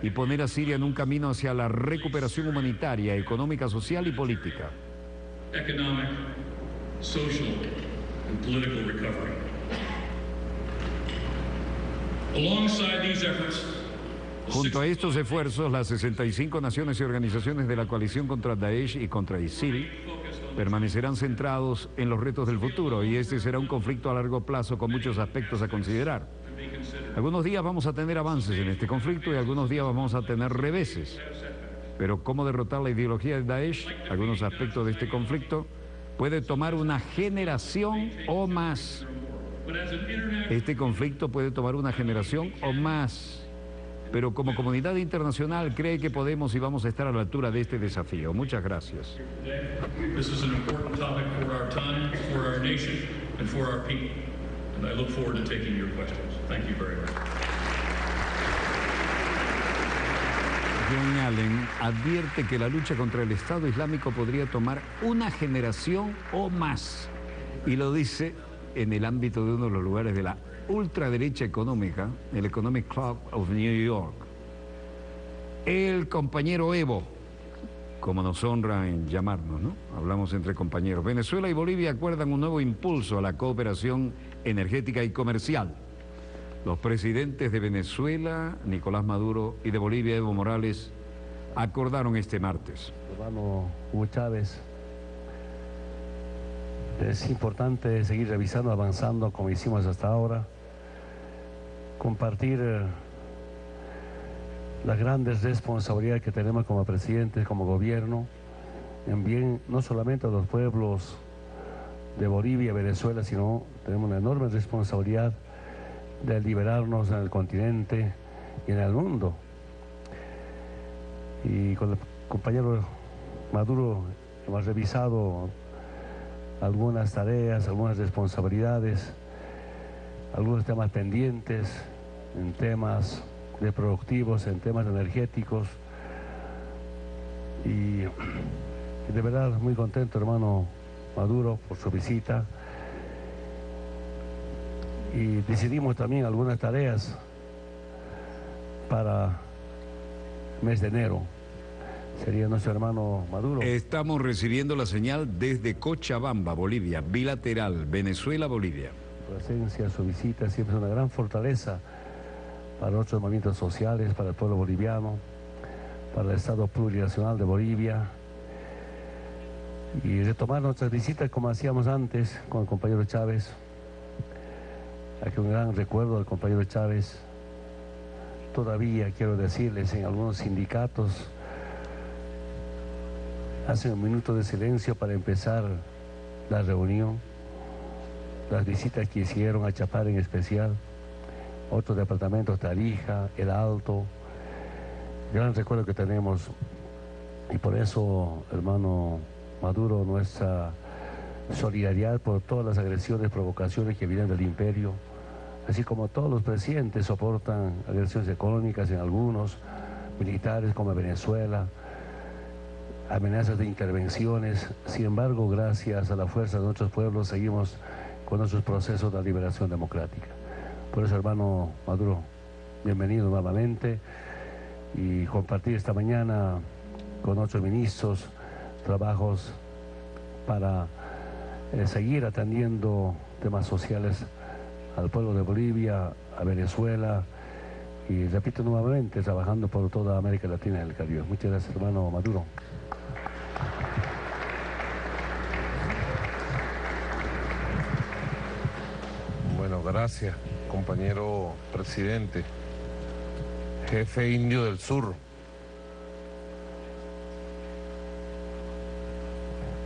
y poner a Siria en un camino hacia la recuperación humanitaria, económica, social y política. Economic, social, and political recovery. Alongside these efforts, junto a estos esfuerzos, las 65 naciones y organizaciones de la coalición contra Daesh y contra ISIL permanecerán centrados en los retos del futuro, y este será un conflicto a largo plazo con muchos aspectos a considerar. Algunos días vamos a tener avances en este conflicto y algunos días vamos a tener reveses. Pero cómo derrotar la ideología de Daesh, algunos aspectos de este conflicto, puede tomar una generación o más. Este conflicto puede tomar una generación o más. Pero como comunidad internacional cree que podemos y vamos a estar a la altura de este desafío. Muchas gracias. This is an important topic for our time, for our nation, and for our people. And I look forward to taking your questions. Thank you very much. John Allen advierte que la lucha contra el Estado Islámico podría tomar una generación o más. Y lo dice en el ámbito de uno de los lugares de la ultraderecha económica, el Economic Club of New York. El compañero Evo, como nos honra en llamarnos, ¿no? Hablamos entre compañeros. Venezuela y Bolivia acuerdan un nuevo impulso a la cooperación energética y comercial. Los presidentes de Venezuela, Nicolás Maduro, y de Bolivia, Evo Morales, acordaron este martes. Hermano Hugo Chávez, es importante seguir revisando, avanzando como hicimos hasta ahora, compartir las grandes responsabilidades que tenemos como presidentes, como gobierno, en bien no solamente a los pueblos de Bolivia y Venezuela, sino tenemos una enorme responsabilidad de liberarnos en el continente y en el mundo. Y con el compañero Maduro hemos revisado algunas tareas, algunas responsabilidades, algunos temas pendientes, en temas de productivos, en temas energéticos. Y de verdad muy contento, hermano Maduro, por su visita. Y decidimos también algunas tareas para el mes de enero. Sería nuestro hermano Maduro. Estamos recibiendo la señal desde Cochabamba, Bolivia, bilateral, Venezuela-Bolivia. Su presencia, su visita siempre es una gran fortaleza para nuestros movimientos sociales, para el pueblo boliviano, para el Estado plurinacional de Bolivia. Y retomar nuestras visitas como hacíamos antes con el compañero Chávez. Aquí un gran recuerdo del compañero Chávez. Todavía quiero decirles, en algunos sindicatos hacen un minuto de silencio para empezar la reunión, las visitas que hicieron a Chapar en especial, otros departamentos, Tarija, El Alto, gran recuerdo que tenemos. Y por eso, hermano Maduro, nuestra solidaridad por todas las agresiones, provocaciones que vienen del imperio, así como todos los presidentes soportan agresiones económicas en algunos, militares como Venezuela, amenazas de intervenciones. Sin embargo, gracias a la fuerza de nuestros pueblos, seguimos con nuestros procesos de liberación democrática. Por eso, hermano Maduro, bienvenido nuevamente, y compartir esta mañana con nuestros ministros trabajos para seguir atendiendo temas sociales al pueblo de Bolivia, a Venezuela, y repito nuevamente, trabajando por toda América Latina y el Caribe. Muchas gracias, hermano Maduro. Bueno, gracias, compañero presidente, jefe indio del sur,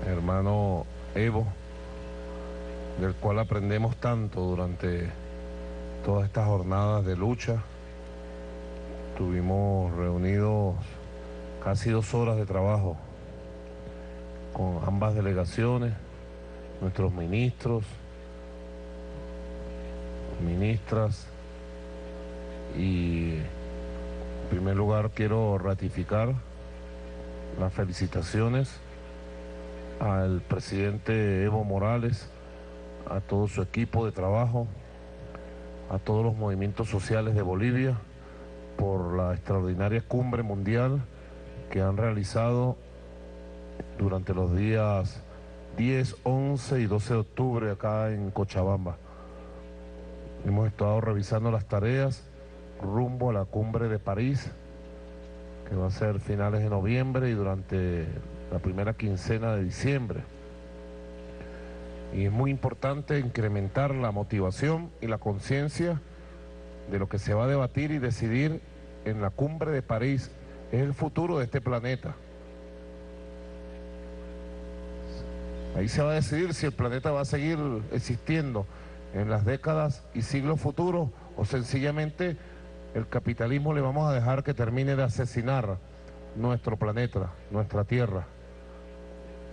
hermano Evo, del cual aprendemos tanto durante todas estas jornadas de lucha. Tuvimos reunidos casi 2 horas de trabajo con ambas delegaciones, nuestros ministros, ministras, y en primer lugar quiero ratificar las felicitaciones al presidente Evo Morales, a todo su equipo de trabajo, a todos los movimientos sociales de Bolivia por la extraordinaria cumbre mundial que han realizado durante los días 10, 11 y 12 de octubre acá en Cochabamba. Hemos estado revisando las tareas rumbo a la cumbre de París, que va a ser finales de noviembre y durante la primera quincena de diciembre. Y es muy importante incrementar la motivación y la conciencia de lo que se va a debatir y decidir en la cumbre de París. Es el futuro de este planeta. Ahí se va a decidir si el planeta va a seguir existiendo en las décadas y siglos futuros, o sencillamente el capitalismo le vamos a dejar que termine de asesinar nuestro planeta, nuestra tierra.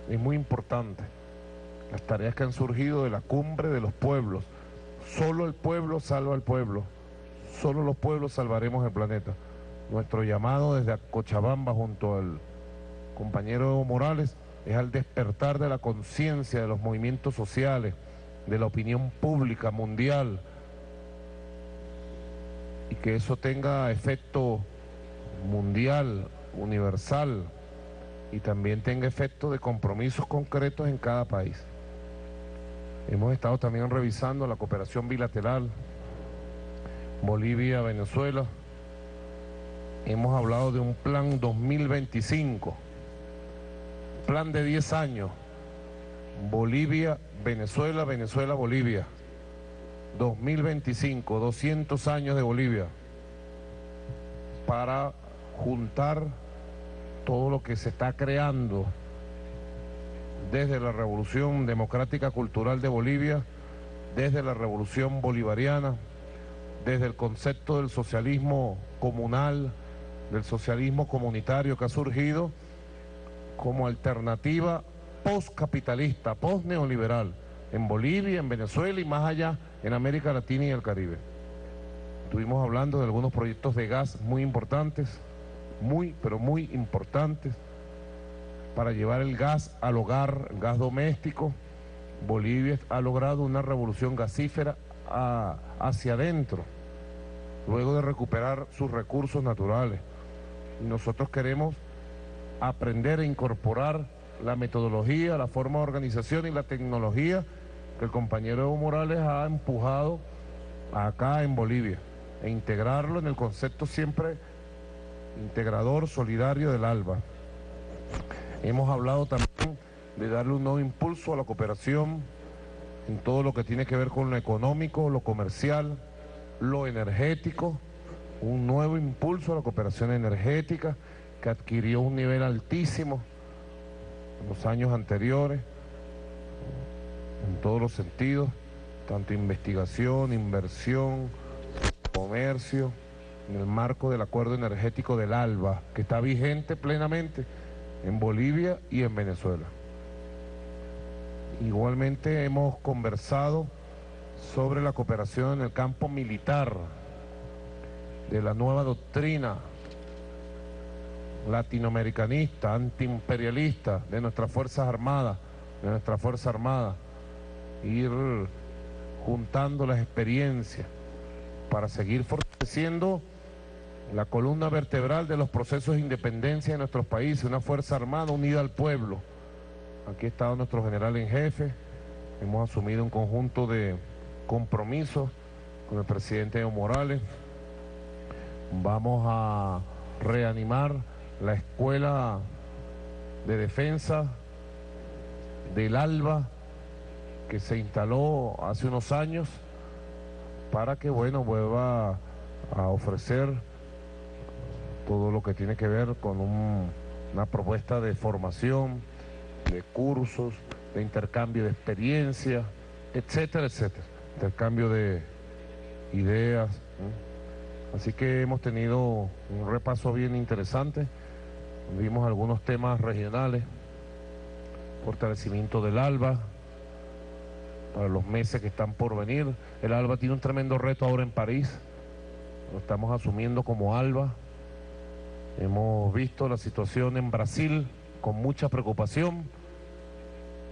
Es muy importante las tareas que han surgido de la cumbre de los pueblos. Solo el pueblo salva al pueblo, solo los pueblos salvaremos el planeta. Nuestro llamado desde Cochabamba junto al compañero Evo Morales es al despertar de la conciencia de los movimientos sociales, de la opinión pública mundial, y que eso tenga efecto mundial, universal, y también tenga efecto de compromisos concretos en cada país. Hemos estado también revisando la cooperación bilateral Bolivia-Venezuela. Hemos hablado de un plan 2025, plan de 10 años, Bolivia-Venezuela, Venezuela-Bolivia, 2025, 200 años de Bolivia, para juntar todo lo que se está creando desde la Revolución Democrática Cultural de Bolivia, desde la Revolución Bolivariana, desde el concepto del socialismo comunal, del socialismo comunitario que ha surgido como alternativa postcapitalista, postneoliberal, en Bolivia, en Venezuela y más allá en América Latina y el Caribe. Estuvimos hablando de algunos proyectos de gas muy importantes, pero muy importantes, para llevar el gas al hogar, el gas doméstico. Bolivia ha logrado una revolución gasífera hacia adentro, luego de recuperar sus recursos naturales. Y nosotros queremos aprender a incorporar la metodología, la forma de organización y la tecnología que el compañero Evo Morales ha empujado acá en Bolivia, e integrarlo en el concepto siempre integrador, solidario del ALBA. Hemos hablado también de darle un nuevo impulso a la cooperación en todo lo que tiene que ver con lo económico, lo comercial, lo energético, un nuevo impulso a la cooperación energética que adquirió un nivel altísimo en los años anteriores, en todos los sentidos, tanto investigación, inversión, comercio, en el marco del acuerdo energético del ALBA, que está vigente plenamente en Bolivia y en Venezuela. Igualmente hemos conversado sobre la cooperación en el campo militar, de la nueva doctrina latinoamericanista, antiimperialista de nuestras Fuerzas Armadas, ir juntando las experiencias para seguir fortaleciendo la columna vertebral de los procesos de independencia de nuestros países, una Fuerza Armada unida al pueblo. Aquí ha estado nuestro general en jefe, hemos asumido un conjunto de compromisos con el presidente Evo Morales. Vamos a reanimar la escuela de defensa del ALBA que se instaló hace unos años para que, bueno, vuelva a ofrecer todo lo que tiene que ver con una propuesta de formación, de cursos, de intercambio de experiencias, etcétera, etcétera, intercambio de ideas, ¿no? Así que hemos tenido un repaso bien interesante, vimos algunos temas regionales, fortalecimiento del ALBA para los meses que están por venir. El ALBA tiene un tremendo reto ahora en París, lo estamos asumiendo como ALBA. Hemos visto la situación en Brasil con mucha preocupación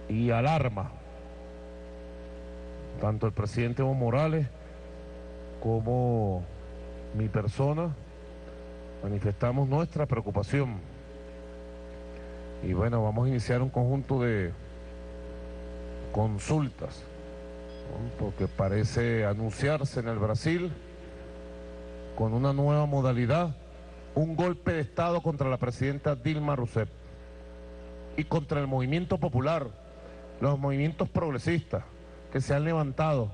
y alarma. Tanto el presidente Evo Morales como mi persona manifestamos nuestra preocupación. Y bueno, vamos a iniciar un conjunto de consultas, ¿no? Porque parece anunciarse en el Brasil con una nueva modalidad, un golpe de Estado contra la presidenta Dilma Rousseff y contra el movimiento popular, los movimientos progresistas que se han levantado.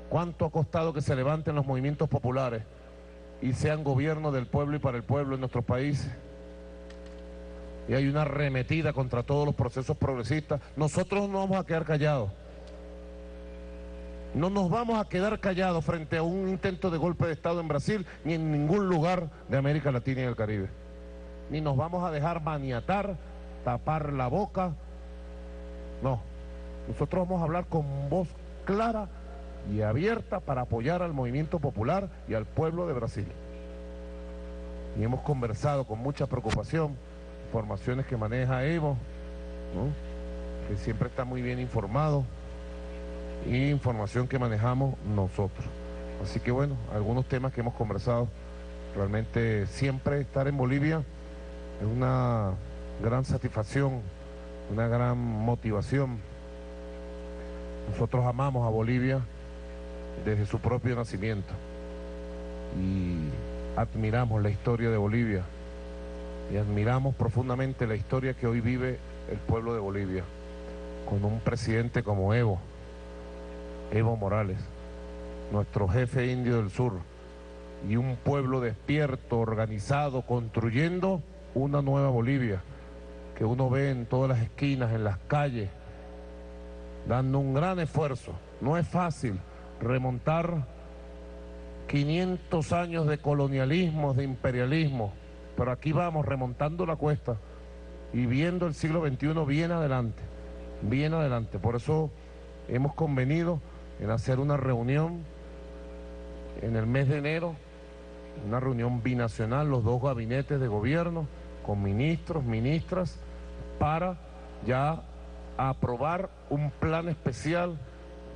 ¿Cuánto ha costado que se levanten los movimientos populares y sean gobierno del pueblo y para el pueblo en nuestros países? Y hay una arremetida contra todos los procesos progresistas. Nosotros no vamos a quedar callados. No nos vamos a quedar callados frente a un intento de golpe de Estado en Brasil, ni en ningún lugar de América Latina y el Caribe. Ni nos vamos a dejar maniatar, tapar la boca. No, nosotros vamos a hablar con voz clara y abierta para apoyar al movimiento popular y al pueblo de Brasil. Y hemos conversado con mucha preocupación, informaciones que maneja Evo, ¿no? Que siempre está muy bien informado, y información que manejamos nosotros. Así que bueno, algunos temas que hemos conversado. Realmente siempre estar en Bolivia es una gran satisfacción, una gran motivación. Nosotros amamos a Bolivia desde su propio nacimiento y admiramos la historia de Bolivia y admiramos profundamente la historia que hoy vive el pueblo de Bolivia, con un presidente como Evo Morales, nuestro jefe indio del sur, y un pueblo despierto, organizado, construyendo una nueva Bolivia, que uno ve en todas las esquinas, en las calles, dando un gran esfuerzo. No es fácil remontar 500 años de colonialismo, de imperialismo, pero aquí vamos remontando la cuesta y viendo el siglo XXI bien adelante, bien adelante. Por eso hemos convenido en hacer una reunión en el mes de enero, una reunión binacional, los dos gabinetes de gobierno, con ministros, ministras, para ya aprobar un plan especial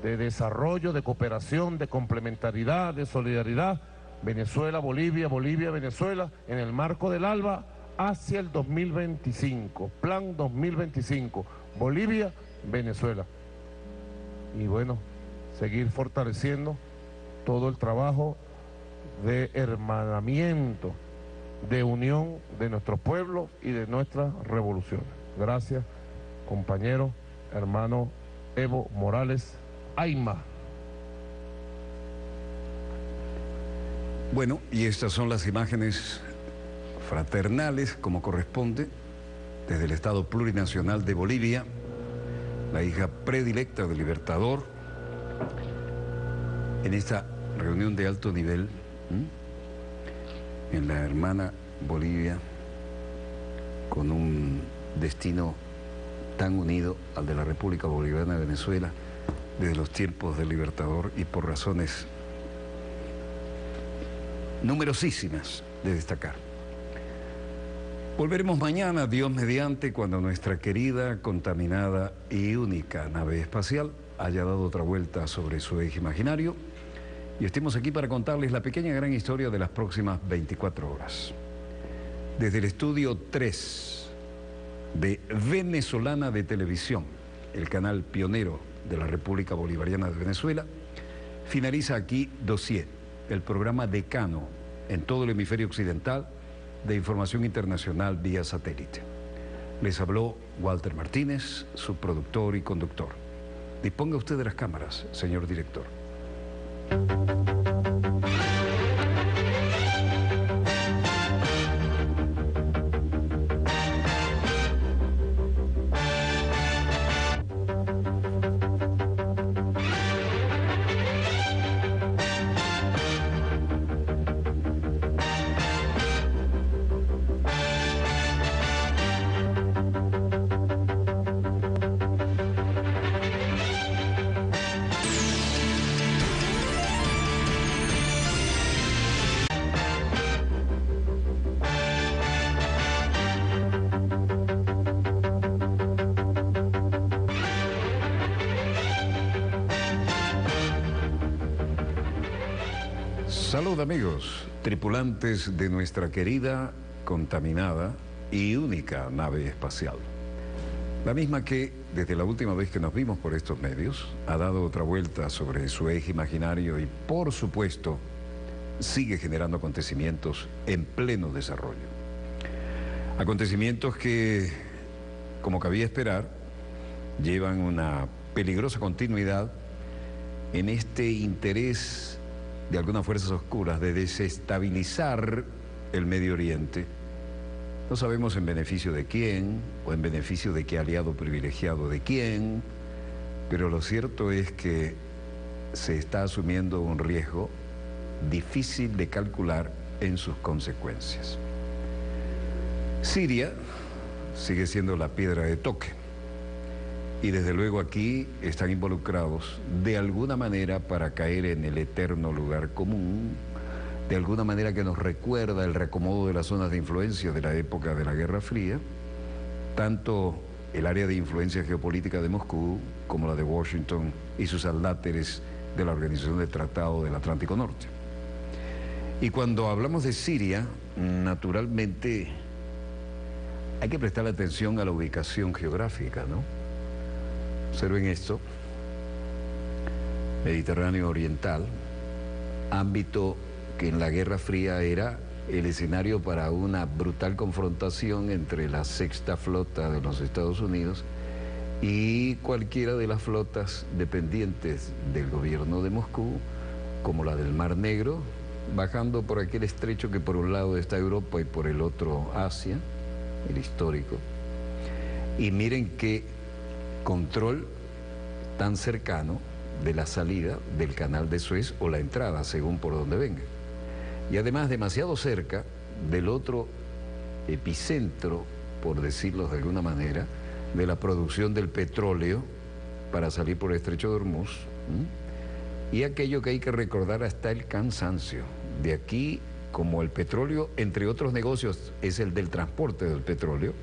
de desarrollo, de cooperación, de complementariedad, de solidaridad, Venezuela, Bolivia, Bolivia, Venezuela, en el marco del ALBA hacia el 2025, Plan 2025, Bolivia, Venezuela. Y bueno, seguir fortaleciendo todo el trabajo de hermanamiento, de unión de nuestro pueblo y de nuestra revolución. Gracias, compañero, hermano Evo Morales Ayma. Bueno, y estas son las imágenes fraternales, como corresponde, desde el Estado Plurinacional de Bolivia, la hija predilecta del Libertador, en esta reunión de alto nivel, en la hermana Bolivia, con un destino tan unido al de la República Bolivariana de Venezuela, desde los tiempos del Libertador y por razones numerosísimas de destacar. Volveremos mañana, Dios mediante, cuando nuestra querida, contaminada y única nave espacial haya dado otra vuelta sobre su eje imaginario y estemos aquí para contarles la pequeña gran historia de las próximas 24 horas. Desde el estudio 3 de Venezolana de Televisión, el canal pionero de la República Bolivariana de Venezuela, finaliza aquí Dossier, el programa decano en todo el hemisferio occidental de información internacional vía satélite. Les habló Walter Martínez, su productor y conductor. Disponga usted de las cámaras, señor director. Salud amigos, tripulantes de nuestra querida, contaminada y única nave espacial. La misma que, desde la última vez que nos vimos por estos medios, ha dado otra vuelta sobre su eje imaginario y, por supuesto, sigue generando acontecimientos en pleno desarrollo. Acontecimientos que, como cabía esperar, llevan una peligrosa continuidad en este interés de algunas fuerzas oscuras de desestabilizar el Medio Oriente. No sabemos en beneficio de quién o en beneficio de qué aliado privilegiado de quién, pero lo cierto es que se está asumiendo un riesgo difícil de calcular en sus consecuencias. Siria sigue siendo la piedra de toque. Y desde luego aquí están involucrados de alguna manera para caer en el eterno lugar común, de alguna manera que nos recuerda el reacomodo de las zonas de influencia de la época de la Guerra Fría, tanto el área de influencia geopolítica de Moscú como la de Washington y sus adláteres de la Organización del Tratado del Atlántico Norte. Y cuando hablamos de Siria, naturalmente Hay que prestar atención a la ubicación geográfica, ¿no? Observen esto. Mediterráneo Oriental, ámbito que en la Guerra Fría era el escenario para una brutal confrontación entre la Sexta Flota de los Estados Unidos y cualquiera de las flotas dependientes del gobierno de Moscú, como la del Mar Negro, bajando por aquel estrecho que por un lado está Europa y por el otro Asia, el histórico. Y miren qué control tan cercano de la salida del canal de Suez o la entrada, según por donde venga. Y además demasiado cerca del otro epicentro, por decirlo de alguna manera, de la producción del petróleo para salir por el estrecho de Hormuz. Y aquello que hay que recordar hasta el cansancio. De aquí, como el petróleo, entre otros negocios, es el del transporte del petróleo,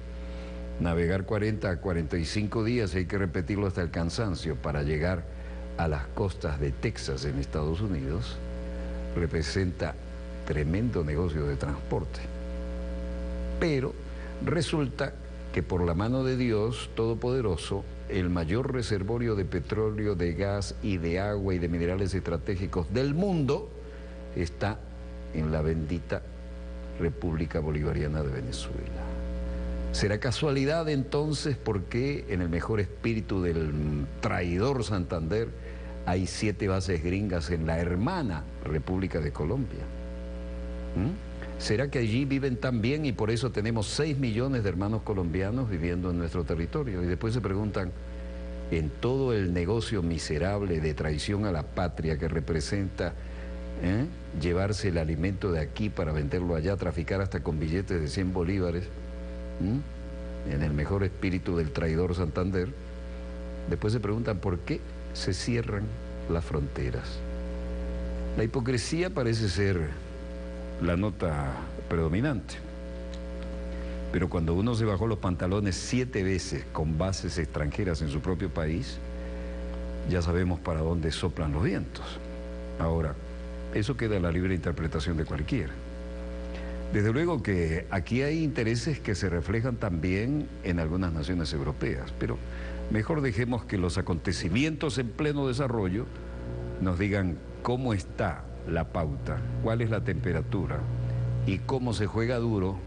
navegar 40 a 45 días, hay que repetirlo hasta el cansancio para llegar a las costas de Texas en Estados Unidos, representa tremendo negocio de transporte. Pero resulta que por la mano de Dios Todopoderoso, el mayor reservorio de petróleo, de gas y de agua y de minerales estratégicos del mundo está en la bendita República Bolivariana de Venezuela. ¿Será casualidad entonces por qué en el mejor espíritu del traidor Santander hay 7 bases gringas en la hermana República de Colombia? ¿Será que allí viven tan bien y por eso tenemos 6 millones de hermanos colombianos viviendo en nuestro territorio? Y después se preguntan, en todo el negocio miserable de traición a la patria que representa llevarse el alimento de aquí para venderlo allá, traficar hasta con billetes de 100 bolívares, en el mejor espíritu del traidor Santander, después se preguntan por qué se cierran las fronteras. La hipocresía parece ser la nota predominante, pero cuando uno se bajó los pantalones 7 veces con bases extranjeras en su propio país, ya sabemos para dónde soplan los vientos. Ahora, eso queda a la libre interpretación de cualquiera. Desde luego que aquí hay intereses que se reflejan también en algunas naciones europeas, pero mejor dejemos que los acontecimientos en pleno desarrollo nos digan cómo está la pauta, cuál es la temperatura y cómo se juega duro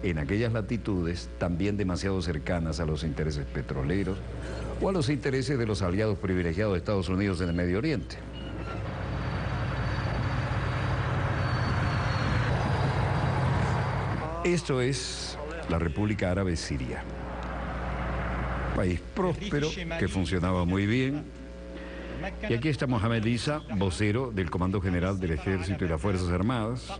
en aquellas latitudes también demasiado cercanas a los intereses petroleros o a los intereses de los aliados privilegiados de Estados Unidos en el Medio Oriente. Esto es la República Árabe Siria, país próspero que funcionaba muy bien. Y aquí está Mohamed Issa, vocero del Comando General del Ejército y las Fuerzas Armadas.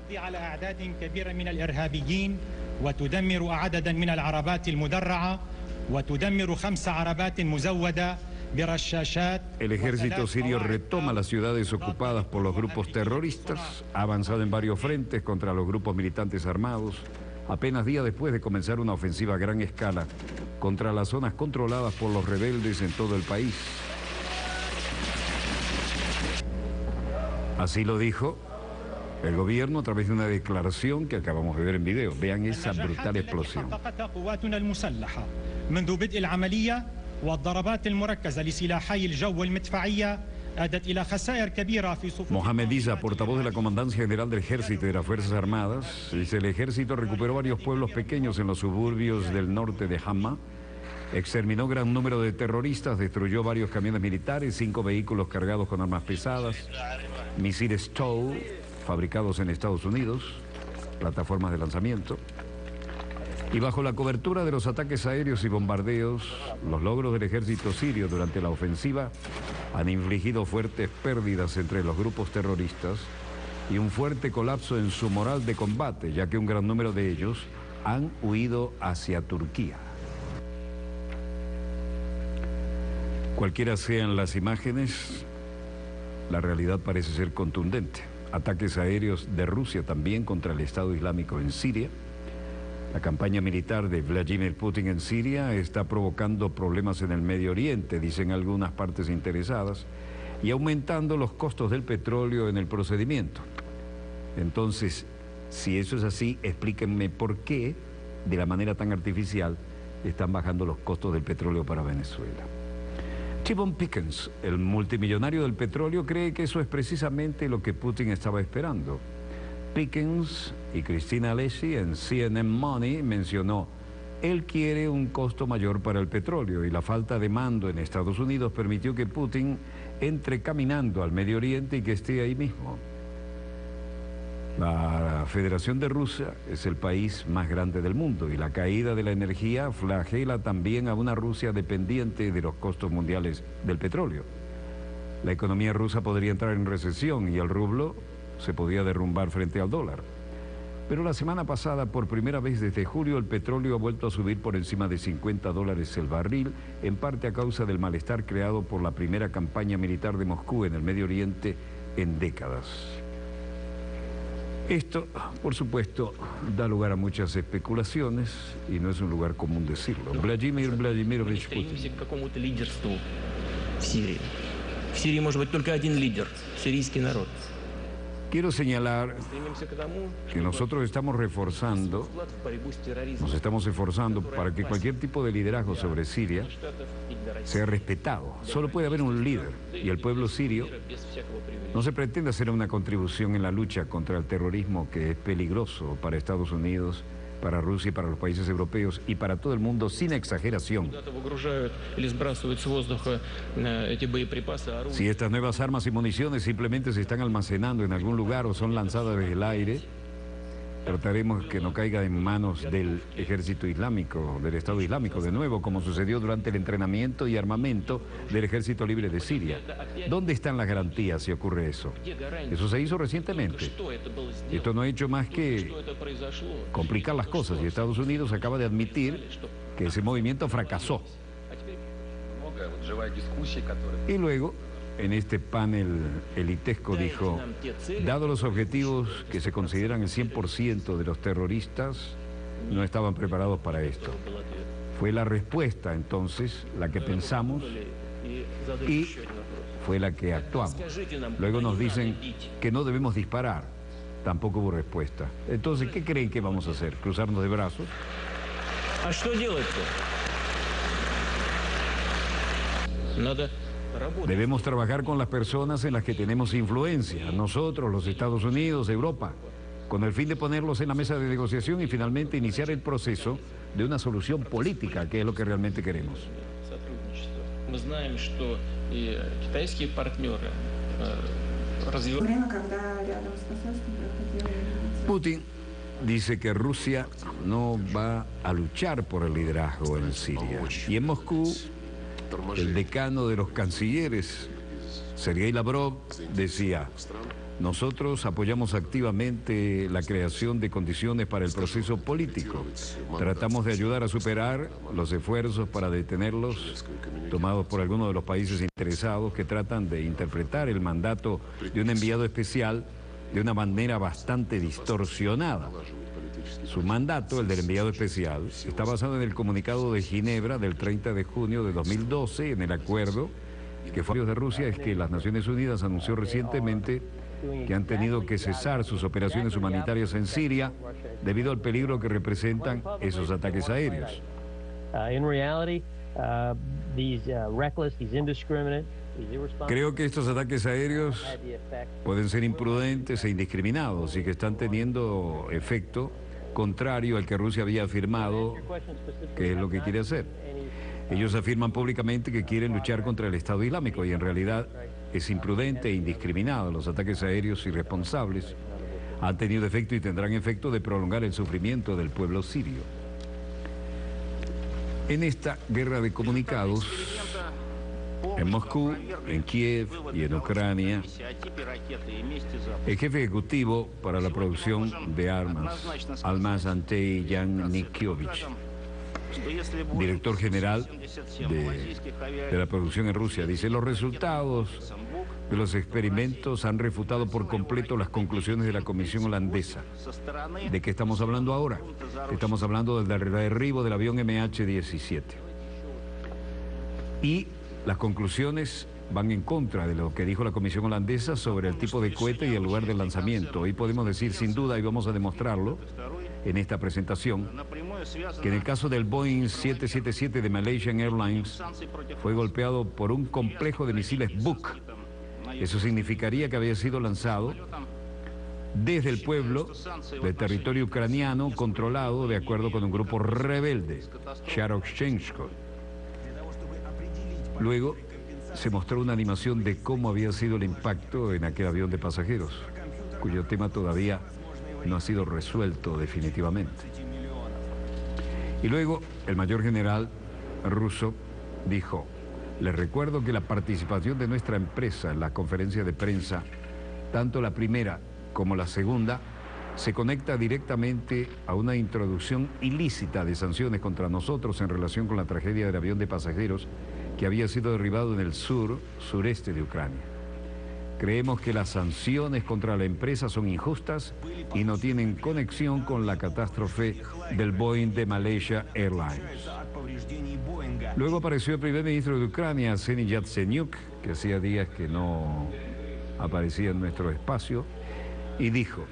El ejército sirio retoma las ciudades ocupadas por los grupos terroristas, ha avanzado en varios frentes contra los grupos militantes armados, apenas días después de comenzar una ofensiva a gran escala contra las zonas controladas por los rebeldes en todo el país. Así lo dijo el gobierno a través de una declaración que acabamos de ver en video. Vean esa brutal explosión. Mohamed Issa, portavoz de la Comandancia General del Ejército y de las Fuerzas Armadas, dice: el ejército recuperó varios pueblos pequeños en los suburbios del norte de Hama, exterminó gran número de terroristas, destruyó varios camiones militares, 5 vehículos cargados con armas pesadas, misiles TOW fabricados en Estados Unidos, plataformas de lanzamiento. Y bajo la cobertura de los ataques aéreos y bombardeos, los logros del ejército sirio durante la ofensiva han infligido fuertes pérdidas entre los grupos terroristas y un fuerte colapso en su moral de combate, ya que un gran número de ellos han huido hacia Turquía. Cualquiera sean las imágenes, la realidad parece ser contundente. Ataques aéreos de Rusia también contra el Estado Islámico en Siria. La campaña militar de Vladimir Putin en Siria está provocando problemas en el Medio Oriente, dicen algunas partes interesadas, y aumentando los costos del petróleo en el procedimiento. Entonces, si eso es así, explíquenme por qué de la manera tan artificial, están bajando los costos del petróleo para Venezuela. T-Bone Pickens, el multimillonario del petróleo, cree que eso es precisamente lo que Putin estaba esperando. Pickens y Cristina Alessi en CNN Money mencionó: él quiere un costo mayor para el petróleo y la falta de mando en Estados Unidos permitió que Putin entre caminando al Medio Oriente y que esté ahí mismo. La Federación de Rusia es el país más grande del mundo y la caída de la energía flagela también a una Rusia dependiente de los costos mundiales del petróleo. La economía rusa podría entrar en recesión y el rublo se podía derrumbar frente al dólar. Pero la semana pasada, por primera vez desde julio, el petróleo ha vuelto a subir por encima de $50 el barril, en parte a causa del malestar creado por la primera campaña militar de Moscú en el Medio Oriente en décadas. Esto, por supuesto, da lugar a muchas especulaciones y no es un lugar común decirlo. Vladimir Vladimirovich Putin. Quiero señalar que nosotros estamos nos estamos esforzando para que cualquier tipo de liderazgo sobre Siria sea respetado. Solo puede haber un líder y el pueblo sirio no se pretende hacer una contribución en la lucha contra el terrorismo que es peligroso para Estados Unidos, para Rusia y para los países europeos y para todo el mundo, sin exageración. Si estas nuevas armas y municiones simplemente se están almacenando en algún lugar o son lanzadas desde el aire, trataremos que no caiga en manos del ejército islámico, del Estado Islámico, de nuevo, como sucedió durante el entrenamiento y armamento del Ejército Libre de Siria. ¿Dónde están las garantías si ocurre eso? Eso se hizo recientemente. Esto no ha hecho más que complicar las cosas y Estados Unidos acaba de admitir que ese movimiento fracasó. Y luego, en este panel elitesco dijo: dado los objetivos que se consideran el 100% de los terroristas, no estaban preparados para esto. Fue la respuesta entonces la que pensamos y fue la que actuamos. Luego nos dicen que no debemos disparar. Tampoco hubo respuesta. Entonces, ¿qué creen que vamos a hacer? ¿Cruzarnos de brazos? Debemos trabajar con las personas en las que tenemos influencia, nosotros, los Estados Unidos, Europa, con el fin de ponerlos en la mesa de negociación y finalmente iniciar el proceso de una solución política, que es lo que realmente queremos. Putin dice que Rusia no va a luchar por el liderazgo en Siria. Y en Moscú, el decano de los cancilleres, Sergei Lavrov, decía: nosotros apoyamos activamente la creación de condiciones para el proceso político. Tratamos de ayudar a superar los esfuerzos para detenerlos tomados por algunos de los países interesados que tratan de interpretar el mandato de un enviado especial de una manera bastante distorsionada. Su mandato, el del enviado especial, está basado en el comunicado de Ginebra del 30 de junio de 2012, en el acuerdo que fue de Rusia, es que las Naciones Unidas anunció recientemente que han tenido que cesar sus operaciones humanitarias en Siria debido al peligro que representan esos ataques aéreos. Creo que estos ataques aéreos pueden ser imprudentes e indiscriminados y que están teniendo efecto contrario al que Rusia había afirmado que es lo que quiere hacer. Ellos afirman públicamente que quieren luchar contra el Estado Islámico y en realidad es imprudente e indiscriminado. Los ataques aéreos irresponsables han tenido efecto y tendrán efecto de prolongar el sufrimiento del pueblo sirio. En esta guerra de comunicados, en Moscú, en Kiev y en Ucrania, el jefe ejecutivo para la producción de armas, Almaz Antey Yannikievich, director general de la producción en Rusia, dice: los resultados de los experimentos han refutado por completo las conclusiones de la Comisión holandesa. ¿De qué estamos hablando ahora? Estamos hablando del derribo del avión MH17. Y las conclusiones van en contra de lo que dijo la Comisión holandesa sobre el tipo de cohete y el lugar del lanzamiento. Hoy podemos decir sin duda, y vamos a demostrarlo, en esta presentación que en el caso del Boeing 777 de Malaysian Airlines fue golpeado por un complejo de misiles Buk. Eso significaría que había sido lanzado desde el pueblo del territorio ucraniano controlado de acuerdo con un grupo rebelde, Sharokshensko. Luego se mostró una animación de cómo había sido el impacto en aquel avión de pasajeros, cuyo tema todavía no ha sido resuelto definitivamente. Y luego el mayor general ruso dijo: les recuerdo que la participación de nuestra empresa en la conferencia de prensa, tanto la primera como la segunda, se conecta directamente a una introducción ilícita de sanciones contra nosotros en relación con la tragedia del avión de pasajeros que había sido derribado en el sureste de Ucrania. Creemos que las sanciones contra la empresa son injustas y no tienen conexión con la catástrofe del Boeing de Malaysia Airlines. Luego apareció el primer ministro de Ucrania, Arsenij Yatsenyuk, que hacía días que no aparecía en nuestro espacio, y dijo: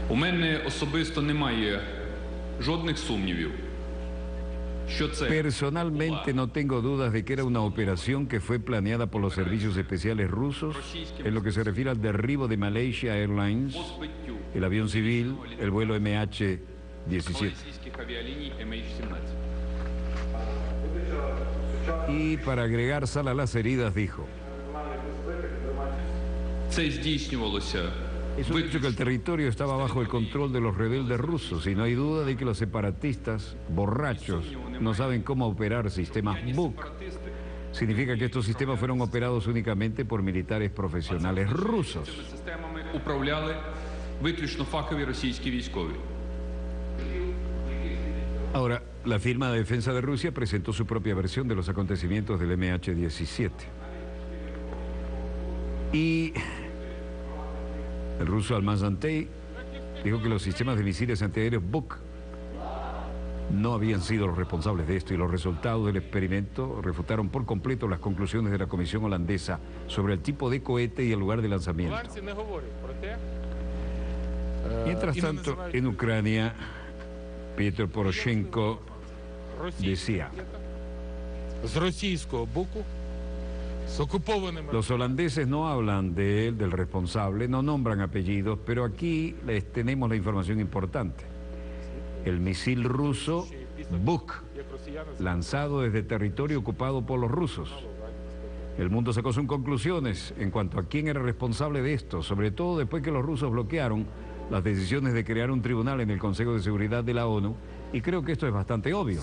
У мене особисто немає жодних сумнівів. Personalmente no tengo dudas de que era una operación que fue planeada por los servicios especiales rusos en lo que se refiere al derribo de Malaysia Airlines, el avión civil, el vuelo MH17. Y para agregar sal a las heridas dijo: es un hecho que el territorio estaba bajo el control de los rebeldes rusos y no hay duda de que los separatistas borrachos no saben cómo operar sistemas Buk. Significa que estos sistemas fueron operados únicamente por militares profesionales rusos. Ahora, la firma de defensa de Rusia presentó su propia versión de los acontecimientos del MH17. Y el ruso Almazantey dijo que los sistemas de misiles antiaéreos Buk no habían sido los responsables de esto y los resultados del experimento refutaron por completo las conclusiones de la comisión holandesa sobre el tipo de cohete y el lugar de lanzamiento. Mientras tanto, en Ucrania, Petro Poroshenko decía: los holandeses no hablan de él, del responsable, no nombran apellidos, pero aquí les tenemos la información importante. El misil ruso Buk, lanzado desde territorio ocupado por los rusos. El mundo sacó sus conclusiones en cuanto a quién era responsable de esto, sobre todo después que los rusos bloquearon las decisiones de crear un tribunal en el Consejo de Seguridad de la ONU, y creo que esto es bastante obvio.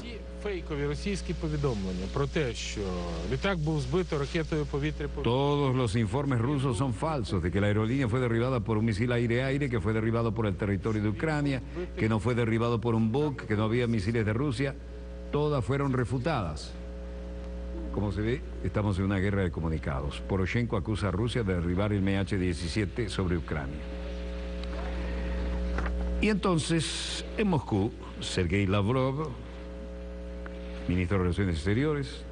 Todos los informes rusos son falsos, de que la aerolínea fue derribada por un misil aire-aire, que fue derribado por el territorio de Ucrania, que no fue derribado por un Buk, que no había misiles de Rusia. Todas fueron refutadas. Como se ve, estamos en una guerra de comunicados. Poroshenko acusa a Rusia de derribar el MH17 sobre Ucrania. Y entonces, en Moscú, Sergei Lavrov, ministro de Relaciones Exteriores,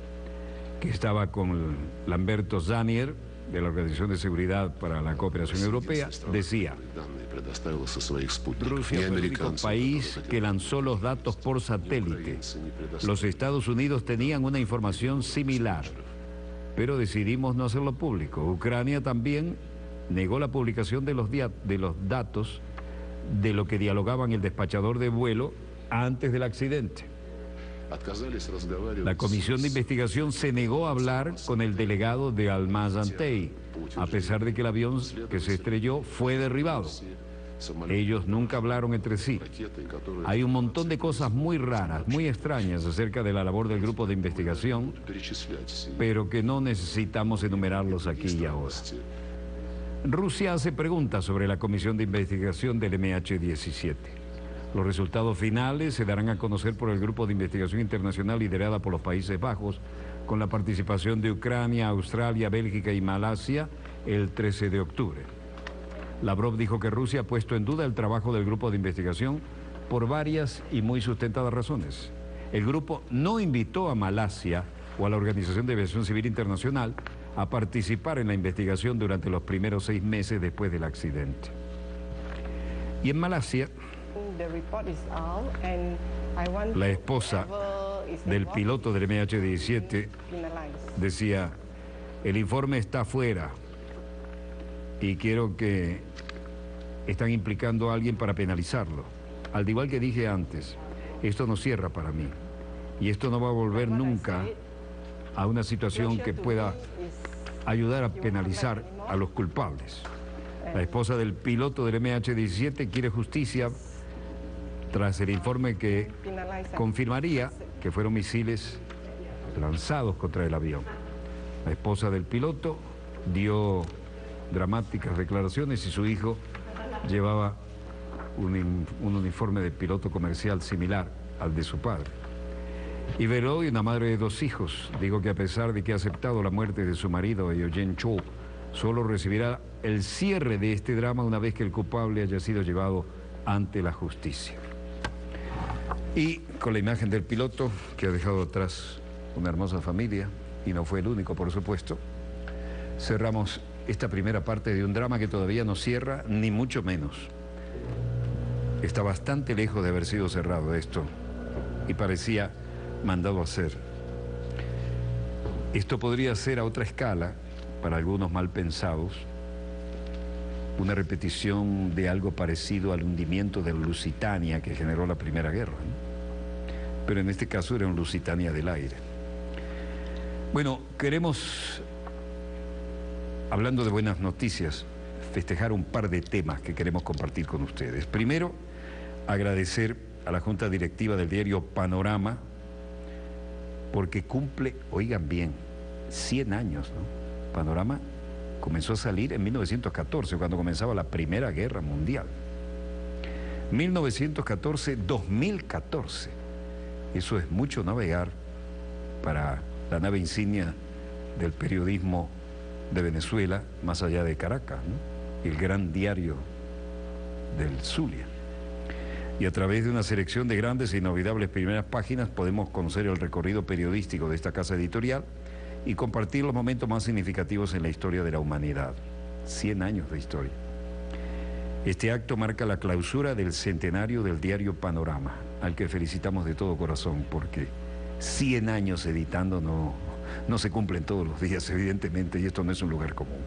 que estaba con Lamberto Zanier, de la Organización de Seguridad para la Cooperación Europea, decía: Rusia fue el único país que lanzó los datos por satélite. Los Estados Unidos tenían una información similar, pero decidimos no hacerlo público. Ucrania también negó la publicación de los datos de lo que dialogaban el despachador de vuelo antes del accidente. La comisión de investigación se negó a hablar con el delegado de Almazantey, a pesar de que el avión que se estrelló fue derribado. Ellos nunca hablaron entre sí. Hay un montón de cosas muy raras, muy extrañas acerca de la labor del grupo de investigación, pero que no necesitamos enumerarlos aquí y ahora. Rusia hace preguntas sobre la comisión de investigación del MH17. Los resultados finales se darán a conocer por el grupo de investigación internacional liderada por los Países Bajos, con la participación de Ucrania, Australia, Bélgica y Malasia el 13 de octubre. Lavrov dijo que Rusia ha puesto en duda el trabajo del grupo de investigación por varias y muy sustentadas razones. El grupo no invitó a Malasia o a la Organización de Aviación Civil Internacional a participar en la investigación durante los primeros 6 meses después del accidente. Y en Malasia, la esposa del piloto del MH17 decía, el informe está afuera y quiero que están implicando a alguien para penalizarlo. Al igual que dije antes, esto no cierra para mí y esto no va a volver nunca a una situación que pueda ayudar a penalizar a los culpables. La esposa del piloto del MH17 quiere justicia tras el informe que confirmaría que fueron misiles lanzados contra el avión. La esposa del piloto dio dramáticas declaraciones y su hijo llevaba un uniforme de piloto comercial similar al de su padre. Y Veloy, una madre de 2 hijos, dijo que a pesar de que ha aceptado la muerte de su marido, Eugene Cho, solo recibirá el cierre de este drama una vez que el culpable haya sido llevado ante la justicia. Y con la imagen del piloto, que ha dejado atrás una hermosa familia, y no fue el único, por supuesto, cerramos esta primera parte de un drama que todavía no cierra, ni mucho menos. Está bastante lejos de haber sido cerrado esto, y parecía mandado a hacer. Esto podría ser a otra escala, para algunos mal pensados, una repetición de algo parecido al hundimiento del Lusitania que generó la Primera Guerra, ¿no? Pero en este caso era un Lusitania del aire. Bueno, queremos, hablando de buenas noticias, festejar un par de temas que queremos compartir con ustedes. Primero, agradecer a la Junta Directiva del diario Panorama, porque cumple, oigan bien, 100 años, ¿no? Panorama comenzó a salir en 1914, cuando comenzaba la Primera Guerra Mundial. 1914-2014. Eso es mucho navegar para la nave insignia del periodismo de Venezuela, más allá de Caracas, ¿no? El gran diario del Zulia. Y a través de una selección de grandes e inolvidables primeras páginas podemos conocer el recorrido periodístico de esta casa editorial y compartir los momentos más significativos en la historia de la humanidad. 100 años de historia. Este acto marca la clausura del centenario del diario Panorama, al que felicitamos de todo corazón, porque 100 años editando no se cumplen todos los días, evidentemente, y esto no es un lugar común.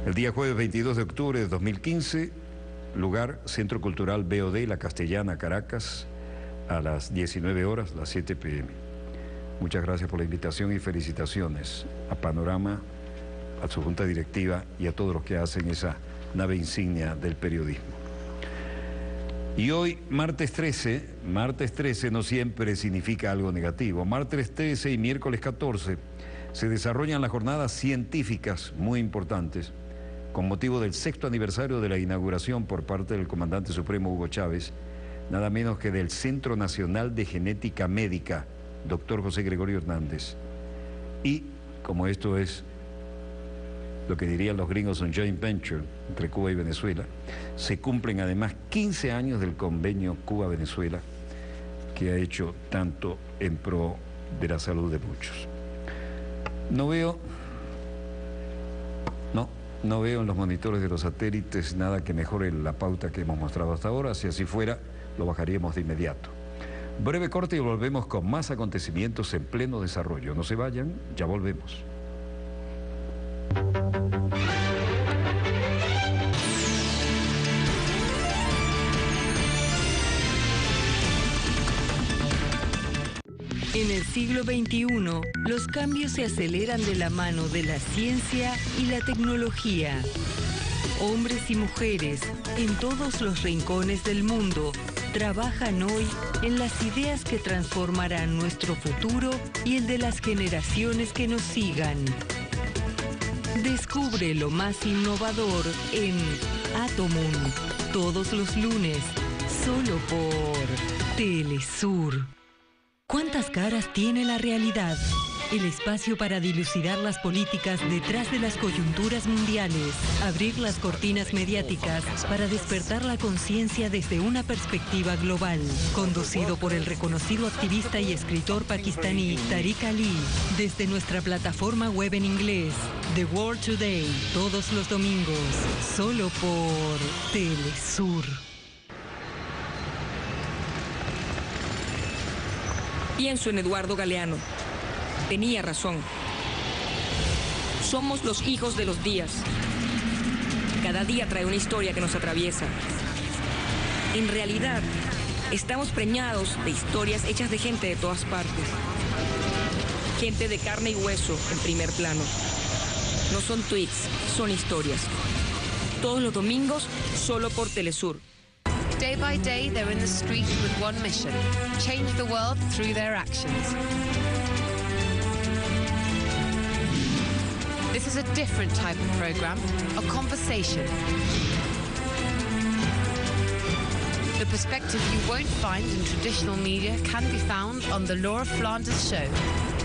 El día jueves 22 de octubre de 2015, lugar Centro Cultural BOD, La Castellana, Caracas, a las 19 horas, las 7 p.m. Muchas gracias por la invitación y felicitaciones a Panorama, a su junta directiva y a todos los que hacen esa nave insignia del periodismo. Y hoy, martes 13 no siempre significa algo negativo. Martes 13 y miércoles 14 se desarrollan las jornadas científicas muy importantes con motivo del 6º aniversario de la inauguración por parte del comandante supremo Hugo Chávez, nada menos que del Centro Nacional de Genética Médica, doctor José Gregorio Hernández. Y como esto es lo que dirían los gringos un joint venture entre Cuba y Venezuela, se cumplen además 15 años del convenio Cuba-Venezuela, que ha hecho tanto en pro de la salud de muchos. No veo en los monitores de los satélites nada que mejore la pauta que hemos mostrado hasta ahora. Si así fuera, lo bajaríamos de inmediato. Breve corte y volvemos con más acontecimientos en pleno desarrollo. No se vayan, ya volvemos. En el siglo XXI, los cambios se aceleran de la mano de la ciencia y la tecnología. Hombres y mujeres en todos los rincones del mundo trabajan hoy en las ideas que transformarán nuestro futuro y el de las generaciones que nos sigan. Descubre lo más innovador en Atomun, todos los lunes, solo por Telesur. ¿Cuántas caras tiene la realidad? el espacio para dilucidar las políticas detrás de las coyunturas mundiales, abrir las cortinas mediáticas para despertar la conciencia desde una perspectiva global. Conducido por el reconocido activista y escritor pakistaní Tariq Ali, desde nuestra plataforma web en inglés, The World Today, todos los domingos, solo por Telesur. Pienso en Eduardo Galeano. Tenía razón. Somos los hijos de los días. Cada día trae una historia que nos atraviesa. En realidad, estamos preñados de historias hechas de gente de todas partes. Gente de carne y hueso en primer plano. No son tweets, son historias. Todos los domingos, solo por Telesur. Day by day, they're in the street with one mission: change the world through their actions. This is a different type of program, a conversation. The perspective you won't find in traditional media can be found on the Laura Flanders Show.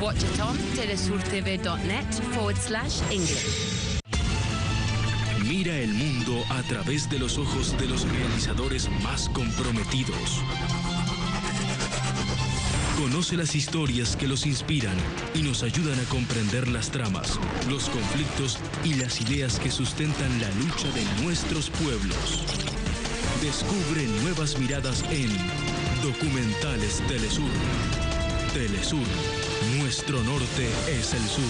Watch it on telesurtv.net/English. Mira el mundo a través de los ojos de los realizadores más comprometidos. Conoce las historias que los inspiran y nos ayudan a comprender las tramas, los conflictos y las ideas que sustentan la lucha de nuestros pueblos. Descubre nuevas miradas en Documentales Telesur. Telesur, nuestro norte es el sur.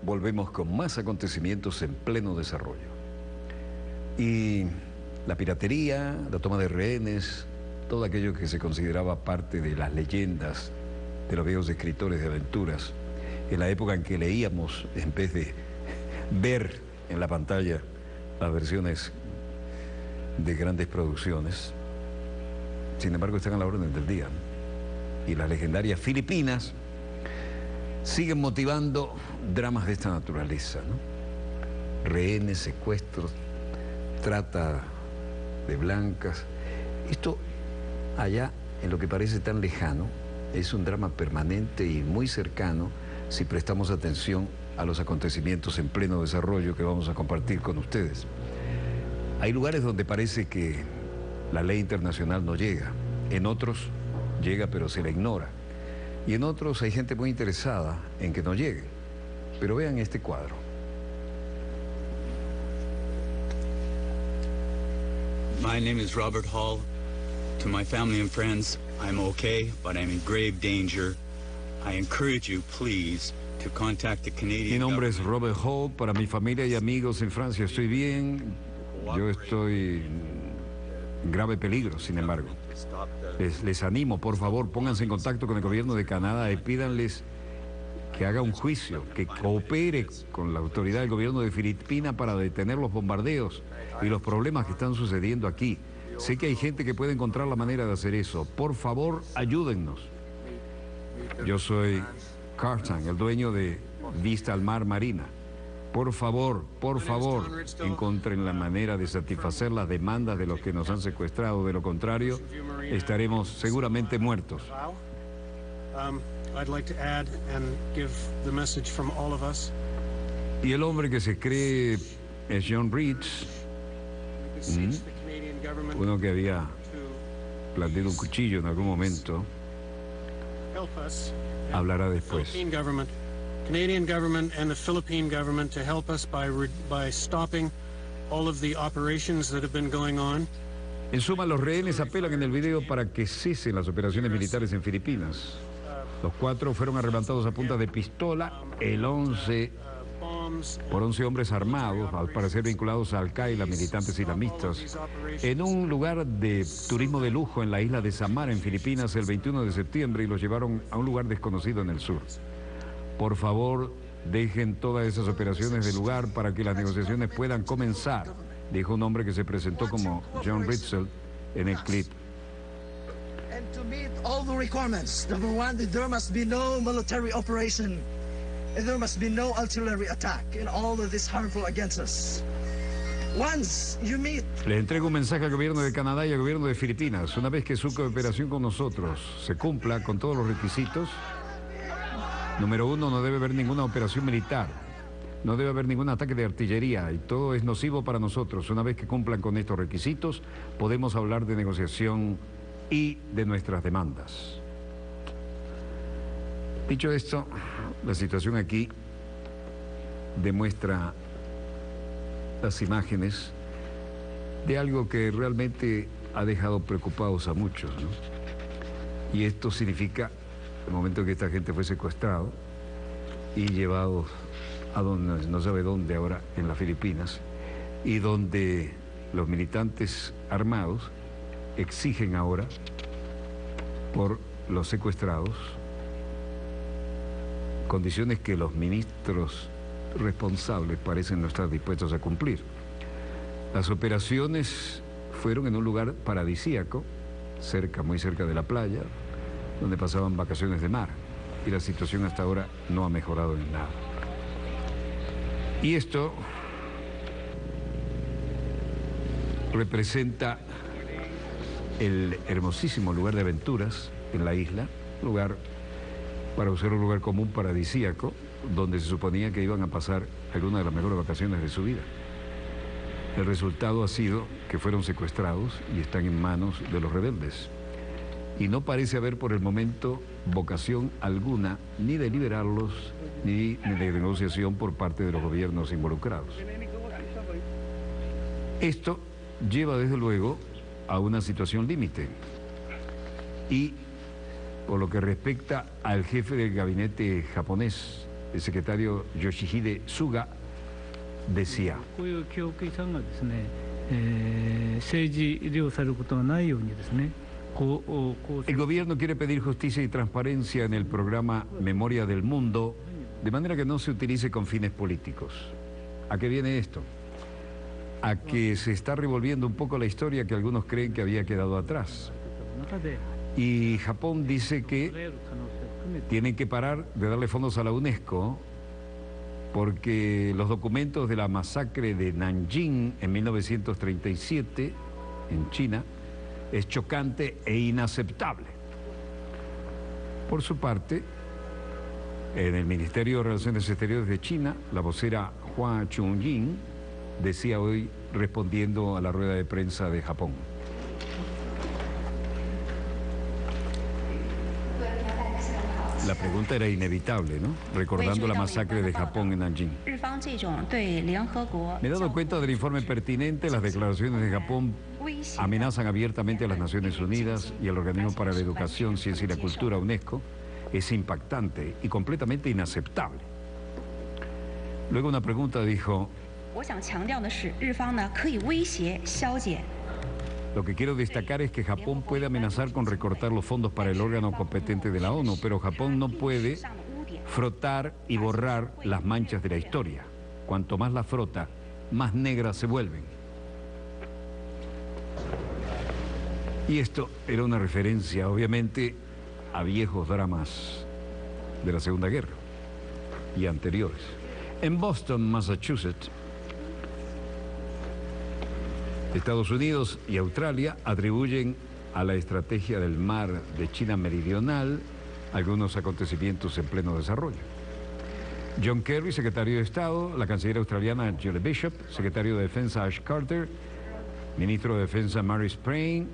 Volvemos con más acontecimientos en pleno desarrollo. Y la piratería, la toma de rehenes, todo aquello que se consideraba parte de las leyendas de los viejos escritores de aventuras, en la época en que leíamos en vez de ver en la pantalla las versiones de grandes producciones, sin embargo están a la orden del día, ¿no? Y las legendarias Filipinas siguen motivando dramas de esta naturaleza, ¿no? Rehenes, secuestros, trata de blancas. Esto allá, en lo que parece tan lejano, es un drama permanente y muy cercano si prestamos atención a los acontecimientos en pleno desarrollo que vamos a compartir con ustedes. Hay lugares donde parece que la ley internacional no llega, en otros llega pero se la ignora. Y en otros hay gente muy interesada en que no llegue. Pero vean este cuadro. My name is Robert Hall. To my family and friends, I'm okay, but I'm in grave danger. I encourage you, please, to contact the Canadian Mi nombre es Robert Hall. Para mi familia y amigos en Francia estoy bien. Yo estoy en grave peligro, sin embargo. Les animo, por favor, pónganse en contacto con el gobierno de Canadá y pídanles que haga un juicio, que coopere con la autoridad del gobierno de Filipinas para detener los bombardeos y los problemas que están sucediendo aquí. Sé que hay gente que puede encontrar la manera de hacer eso. Por favor, ayúdennos. Yo soy Cartan, el dueño de Vista al Mar Marina. Por favor, encuentren la manera de satisfacer las demandas de los que nos han secuestrado. De lo contrario, estaremos seguramente muertos. Y el hombre que se cree es John Reeds, uno que había planteado un cuchillo en algún momento. Hablará después. Canadian government and the Philippine government to help us by stopping all of the operations that have been going on. En suma, los rehenes apelan en el video para que cesen las operaciones militares en Filipinas. Los 4 fueron arrebatados a punta de pistola, por 11 hombres armados, al parecer vinculados a Al-Qaeda, militantes islamistas, en un lugar de turismo de lujo en la isla de Samar, en Filipinas, el 21 de septiembre, y los llevaron a un lugar desconocido en el sur. Por favor, dejen todas esas operaciones de lugar para que las negociaciones puedan comenzar, dijo un hombre que se presentó como John Ritzel en el clip. And to meet all the requirements, number one, that there must be no military operation, and there must be no artillery attack, and all of this harmful against us. Once you meet... Le entrego un mensaje al gobierno de Canadá y al gobierno de Filipinas. Una vez que su cooperación con nosotros se cumpla con todos los requisitos, número uno, no debe haber ninguna operación militar, no debe haber ningún ataque de artillería y todo es nocivo para nosotros. Una vez que cumplan con estos requisitos, podemos hablar de negociación y de nuestras demandas. Dicho esto, la situación aquí demuestra las imágenes de algo que realmente ha dejado preocupados a muchos, ¿no? Y esto significa el momento que esta gente fue secuestrado y llevado a donde no sabe dónde ahora, en las Filipinas, y donde los militantes armados exigen ahora por los secuestrados condiciones que los ministros responsables parecen no estar dispuestos a cumplir. Las operaciones fueron en un lugar paradisíaco, muy cerca de la playa, donde pasaban vacaciones de mar, y la situación hasta ahora no ha mejorado en nada. Y esto representa el hermosísimo lugar de aventuras en la isla, lugar, para usar un lugar común, paradisíaco, donde se suponía que iban a pasar algunas de las mejores vacaciones de su vida. El resultado ha sido que fueron secuestrados y están en manos de los rebeldes. Y no parece haber por el momento vocación alguna ni de liberarlos ni de negociación por parte de los gobiernos involucrados. Esto lleva desde luego a una situación límite. Y por lo que respecta al jefe del gabinete japonés, el secretario Yoshihide Suga, decía: el gobierno quiere pedir justicia y transparencia en el programa Memoria del Mundo, de manera que no se utilice con fines políticos. ¿A qué viene esto? A que se está revolviendo un poco la historia que algunos creen que había quedado atrás. Y Japón dice que tienen que parar de darle fondos a la UNESCO porque los documentos de la masacre de Nanjing en 1937 en China es chocante e inaceptable. Por su parte, en el Ministerio de Relaciones Exteriores de China, la vocera Hua Chunying decía hoy, respondiendo a la rueda de prensa de Japón: la pregunta era inevitable, ¿no? Recordando la masacre de Japón en Nanjing. Me he dado cuenta del informe pertinente. Las declaraciones de Japón amenazan abiertamente a las Naciones Unidas y al Organismo para la Educación, Ciencia y la Cultura, UNESCO. Es impactante y completamente inaceptable. Luego una pregunta dijo: lo que quiero destacar es que Japón puede amenazar con recortar los fondos para el órgano competente de la ONU, pero Japón no puede frotar y borrar las manchas de la historia. Cuanto más la frota, más negras se vuelven. Y esto era una referencia, obviamente, a viejos dramas de la Segunda Guerra y anteriores. En Boston, Massachusetts, Estados Unidos y Australia atribuyen a la estrategia del mar de China Meridional algunos acontecimientos en pleno desarrollo. John Kerry, secretario de Estado, la canciller australiana Julie Bishop, secretario de Defensa Ash Carter, ministro de Defensa Mary Sprain,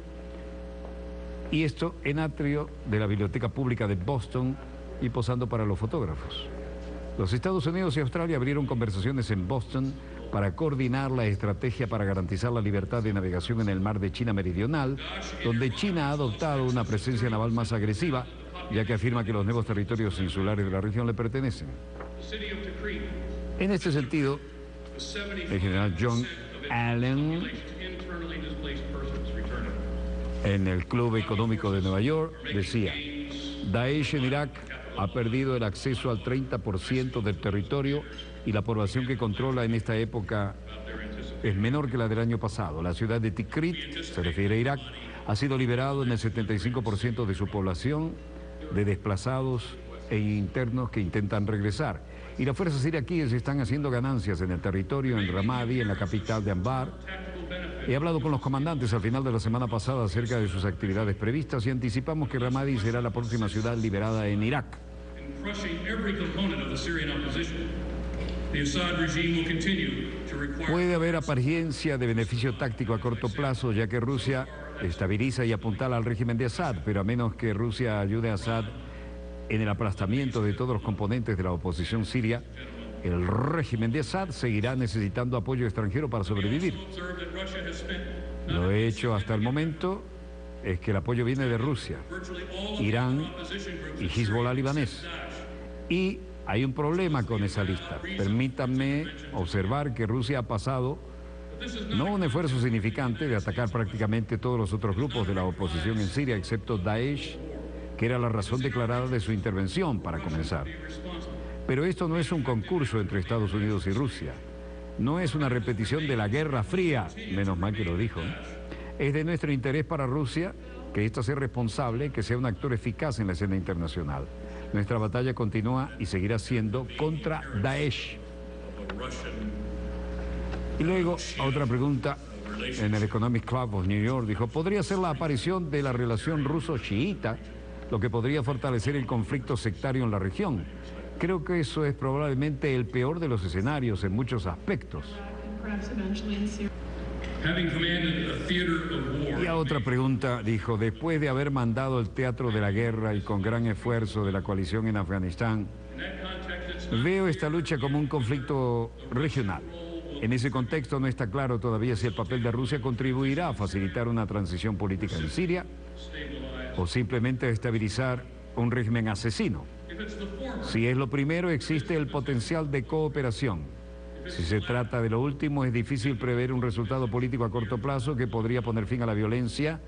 y esto en atrio de la Biblioteca Pública de Boston y posando para los fotógrafos. Los Estados Unidos y Australia abrieron conversaciones en Boston para coordinar la estrategia para garantizar la libertad de navegación en el mar de China Meridional, donde China ha adoptado una presencia naval más agresiva, ya que afirma que los nuevos territorios insulares de la región le pertenecen. En este sentido, el general John Allen, en el Club Económico de Nueva York, decía: Daesh en Irak ha perdido el acceso al 30% del territorio y la población que controla en esta época es menor que la del año pasado. La ciudad de Tikrit, se refiere a Irak, ha sido liberado en el 75% de su población de desplazados e internos que intentan regresar. Y las fuerzas iraquíes están haciendo ganancias en el territorio, en Ramadi, en la capital de Anbar. He hablado con los comandantes al final de la semana pasada acerca de sus actividades previstas y anticipamos que Ramadi será la próxima ciudad liberada en Irak. Puede haber apariencia de beneficio táctico a corto plazo, ya que Rusia estabiliza y apuntala al régimen de Assad, pero a menos que Rusia ayude a Assad en el aplastamiento de todos los componentes de la oposición siria, el régimen de Assad seguirá necesitando apoyo extranjero para sobrevivir. Lo hecho hasta el momento es que el apoyo viene de Rusia, Irán y Hezbollah libanés. Y hay un problema con esa lista. Permítanme observar que Rusia ha pasado no un esfuerzo significante de atacar prácticamente todos los otros grupos de la oposición en Siria, excepto Daesh, que era la razón declarada de su intervención para comenzar. Pero esto no es un concurso entre Estados Unidos y Rusia. No es una repetición de la Guerra Fría, menos mal que lo dijo. Es de nuestro interés para Rusia que ésta sea responsable, que sea un actor eficaz en la escena internacional. Nuestra batalla continúa y seguirá siendo contra Daesh. Y luego, otra pregunta en el Economic Club of New York, dijo, ¿podría ser la aparición de la relación ruso-chiita lo que podría fortalecer el conflicto sectario en la región? Creo que eso es probablemente el peor de los escenarios en muchos aspectos. Y a otra pregunta, dijo, después de haber mandado el teatro de la guerra y con gran esfuerzo de la coalición en Afganistán, veo esta lucha como un conflicto regional. En ese contexto no está claro todavía si el papel de Rusia contribuirá a facilitar una transición política en Siria o simplemente a estabilizar un régimen asesino. Si es lo primero, existe el potencial de cooperación. Si se trata de lo último, es difícil prever un resultado político a corto plazo que podría poner fin a la violencia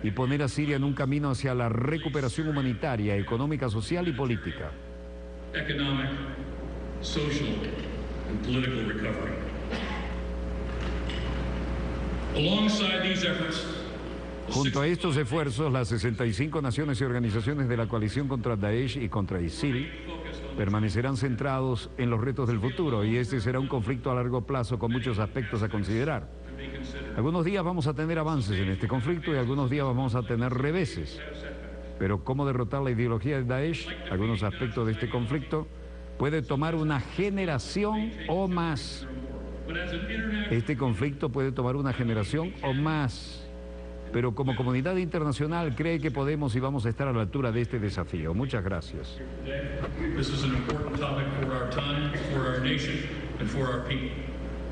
y poner a Siria en un camino hacia la recuperación humanitaria, económica, social y política. Economic, social, and political recovery. Alongside these efforts, junto a estos esfuerzos, las 65 naciones y organizaciones de la coalición contra Daesh y contra ISIL permanecerán centrados en los retos del futuro, y este será un conflicto a largo plazo con muchos aspectos a considerar. Algunos días vamos a tener avances en este conflicto y algunos días vamos a tener reveses. Pero cómo derrotar la ideología de Daesh, algunos aspectos de este conflicto, puede tomar una generación o más. Este conflicto puede tomar una generación o más. Pero como comunidad internacional cree que podemos y vamos a estar a la altura de este desafío. Muchas gracias. This is an important topic for our time, for our nation, and for our people.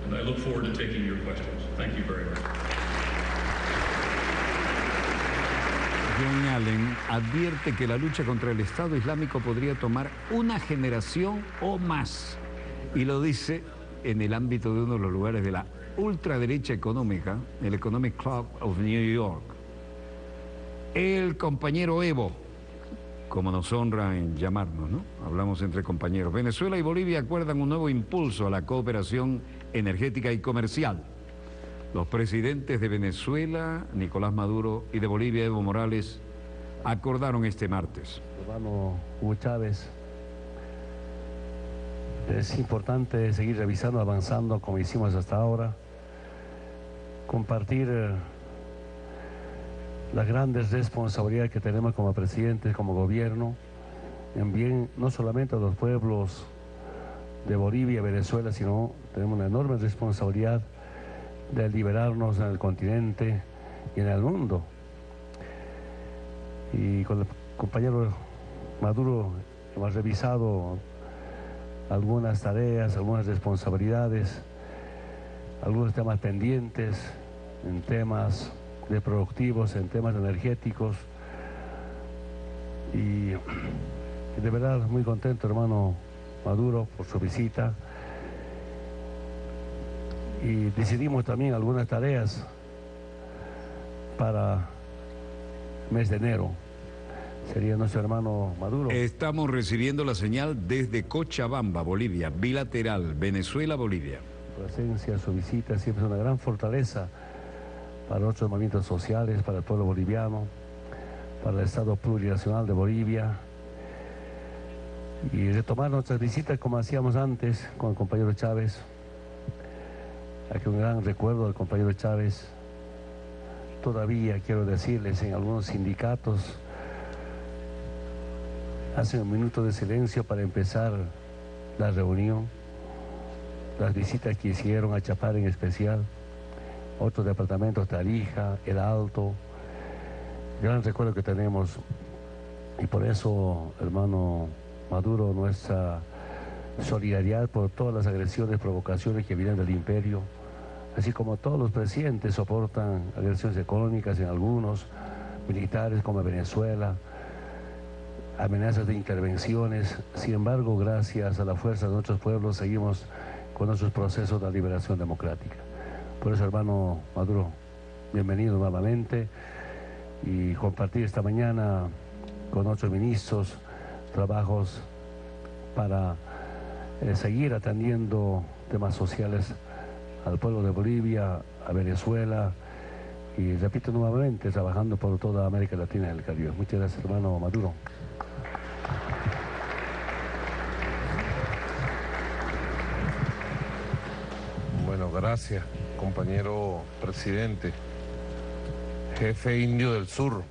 And I look forward to taking your questions. Thank you very much. John Allen advierte que la lucha contra el Estado Islámico podría tomar una generación o más. Y lo dice en el ámbito de uno de los lugares de la ultraderecha económica, el Economic Club of New York. El compañero Evo, como nos honra en llamarnos, ¿no? Hablamos entre compañeros. Venezuela y Bolivia acuerdan un nuevo impulso a la cooperación energética y comercial. Los presidentes de Venezuela, Nicolás Maduro, y de Bolivia, Evo Morales, acordaron este martes. Hermano Hugo Chávez, es importante seguir revisando, avanzando como hicimos hasta ahora, compartir las grandes responsabilidades que tenemos como presidentes, como gobierno, en bien no solamente a los pueblos de Bolivia y Venezuela, sino tenemos una enorme responsabilidad de liberarnos en el continente y en el mundo. Y con el compañero Maduro hemos revisado algunas tareas, algunas responsabilidades, algunos temas pendientes, en temas de productivos, en temas energéticos. Y de verdad muy contento, hermano Maduro, por su visita. Y decidimos también algunas tareas para el mes de enero. sería nuestro hermano Maduro. Estamos recibiendo la señal desde Cochabamba, Bolivia, bilateral, Venezuela-Bolivia. Su presencia, su visita siempre es una gran fortaleza para nuestros movimientos sociales, para el pueblo boliviano, para el Estado plurinacional de Bolivia. Y retomar nuestras visitas como hacíamos antes con el compañero Chávez. Aquí un gran recuerdo del compañero Chávez. Todavía quiero decirles, en algunos sindicatos hacen un minuto de silencio para empezar la reunión, las visitas que hicieron a Chapare en especial, otros departamentos, Tarija, El Alto, gran recuerdo que tenemos. Y por eso, hermano Maduro, nuestra solidaridad por todas las agresiones, provocaciones que vienen del imperio, así como todos los presidentes soportan agresiones económicas en algunos, militares como Venezuela, amenazas de intervenciones. Sin embargo, gracias a la fuerza de nuestros pueblos, seguimos con nuestros procesos de liberación democrática. Por eso, hermano Maduro, bienvenido nuevamente, y compartir esta mañana con nuestros ministros trabajos para seguir atendiendo temas sociales al pueblo de Bolivia, a Venezuela, y repito nuevamente, trabajando por toda América Latina y el Caribe. Muchas gracias, hermano Maduro. Bueno, gracias, compañero presidente, jefe indio del sur,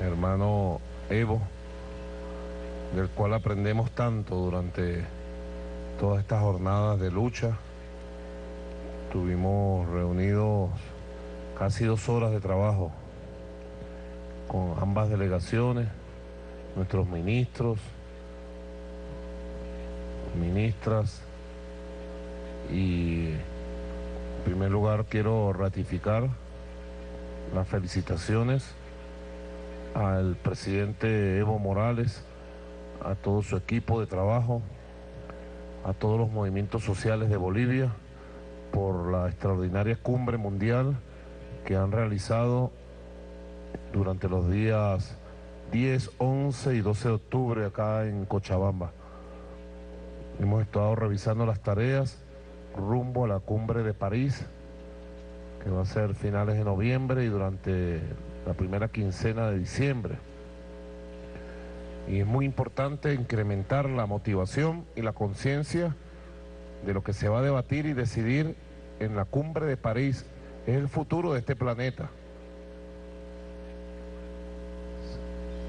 hermano Evo, del cual aprendemos tanto durante todas estas jornadas de lucha. Tuvimos reunidos casi 2 horas de trabajo con ambas delegaciones, nuestros ministros, ministras, y en primer lugar quiero ratificar las felicitaciones al presidente Evo Morales, a todo su equipo de trabajo, a todos los movimientos sociales de Bolivia por la extraordinaria cumbre mundial que han realizado durante los días 10, 11 y 12 de octubre acá en Cochabamba. Hemos estado revisando las tareas rumbo a la cumbre de París, que va a ser finales de noviembre y durante la primera quincena de diciembre. Y es muy importante incrementar la motivación y la conciencia de lo que se va a debatir y decidir en la cumbre de París. Es el futuro de este planeta.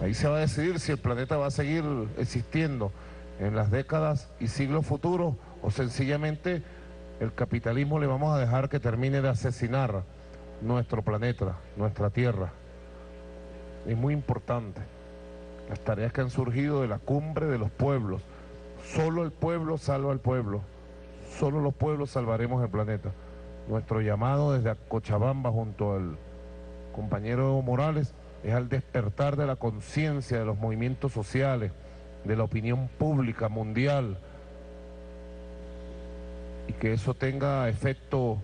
Ahí se va a decidir si el planeta va a seguir existiendo en las décadas y siglos futuros, o sencillamente el capitalismo le vamos a dejar que termine de asesinar nuestro planeta, nuestra tierra. Es muy importante las tareas que han surgido de la cumbre de los pueblos. Solo el pueblo salva al pueblo, solo los pueblos salvaremos el planeta. Nuestro llamado desde Cochabamba junto al compañero Evo Morales es al despertar de la conciencia de los movimientos sociales, de la opinión pública mundial, y que eso tenga efecto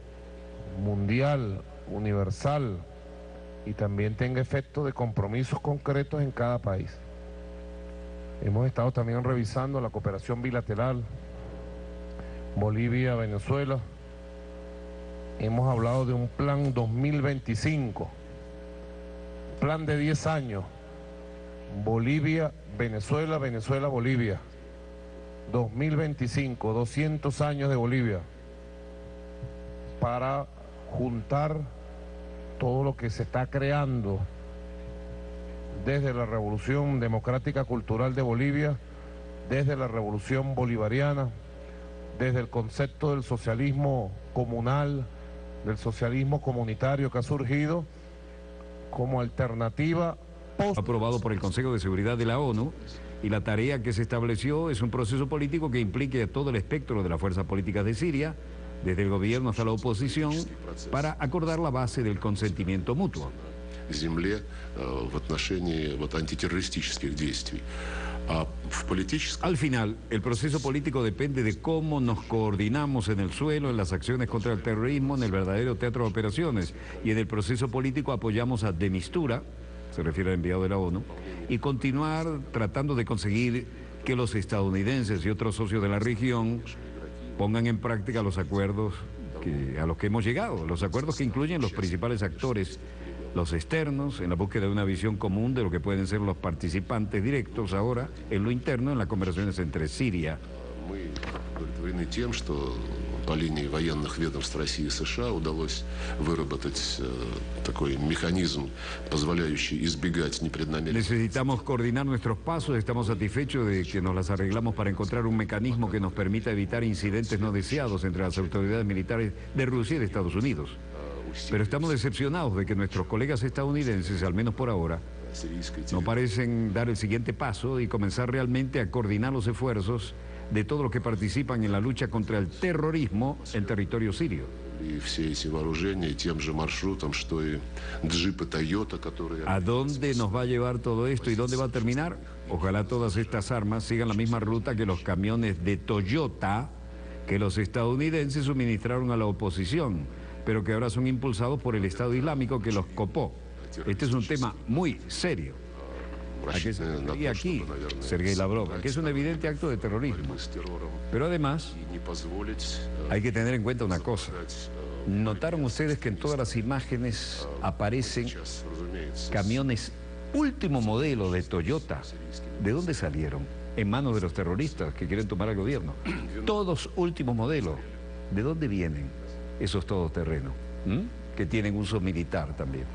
mundial, universal, y también tenga efecto de compromisos concretos en cada país. Hemos estado también revisando la cooperación bilateral Bolivia-Venezuela. Hemos hablado de un plan 2025, plan de 10 años, Bolivia-Venezuela, Venezuela-Bolivia, 2025, 200 años de Bolivia, para juntar todo lo que se está creando desde la Revolución Democrática Cultural de Bolivia, desde la Revolución Bolivariana, desde el concepto del socialismo comunal, del socialismo comunitario que ha surgido como alternativa aprobado por el Consejo de Seguridad de la ONU, y la tarea que se estableció es un proceso político que implique a todo el espectro de las fuerzas políticas de Siria, desde el gobierno hasta la oposición, para acordar la base del consentimiento mutuo. земле в отношении антитеррористических действий. Al final, el proceso político depende de cómo nos coordinamos en el suelo, en las acciones contra el terrorismo, en el verdadero teatro de operaciones. Y en el proceso político apoyamos a De Mistura, se refiere al enviado de la ONU, y continuar tratando de conseguir que los estadounidenses y otros socios de la región pongan en práctica los acuerdos a los que hemos llegado, los acuerdos que incluyen los principales actores, los externos, en la búsqueda de una visión común de lo que pueden ser los participantes directos ahora en lo interno, en las conversaciones entre Siria. Мы удовлетворены тем, что по линии военных ведомств России и США удалось выработать такой механизм, позволяющий избегать непреднамеренных. Necesitamos coordinar nuestros pasos, estamos satisfechos de que nos las arreglamos para encontrar un mecanismo que nos permita evitar incidentes no deseados entre las autoridades militares de Rusia y de Estados Unidos. Pero estamos decepcionados de que nuestros colegas estadounidenses, al menos por ahora, no parecen dar el siguiente paso y comenzar realmente a coordinar los esfuerzos de todos los que participan en la lucha contra el terrorismo en territorio sirio. ¿A dónde nos va a llevar todo esto y dónde va a terminar? Ojalá todas estas armas sigan la misma ruta que los camiones de Toyota que los estadounidenses suministraron a la oposición, pero que ahora son impulsados por el Estado Islámico que los copó. Este es un tema muy serio. Y aquí, Sergei Lavrov, aquí es un evidente acto de terrorismo. Pero además, hay que tener en cuenta una cosa. ¿Notaron ustedes que en todas las imágenes aparecen camiones último modelo de Toyota? ¿De dónde salieron? En manos de los terroristas que quieren tomar al gobierno. Todos último modelo. ¿De dónde vienen esos todoterrenos? Que tienen uso militar también.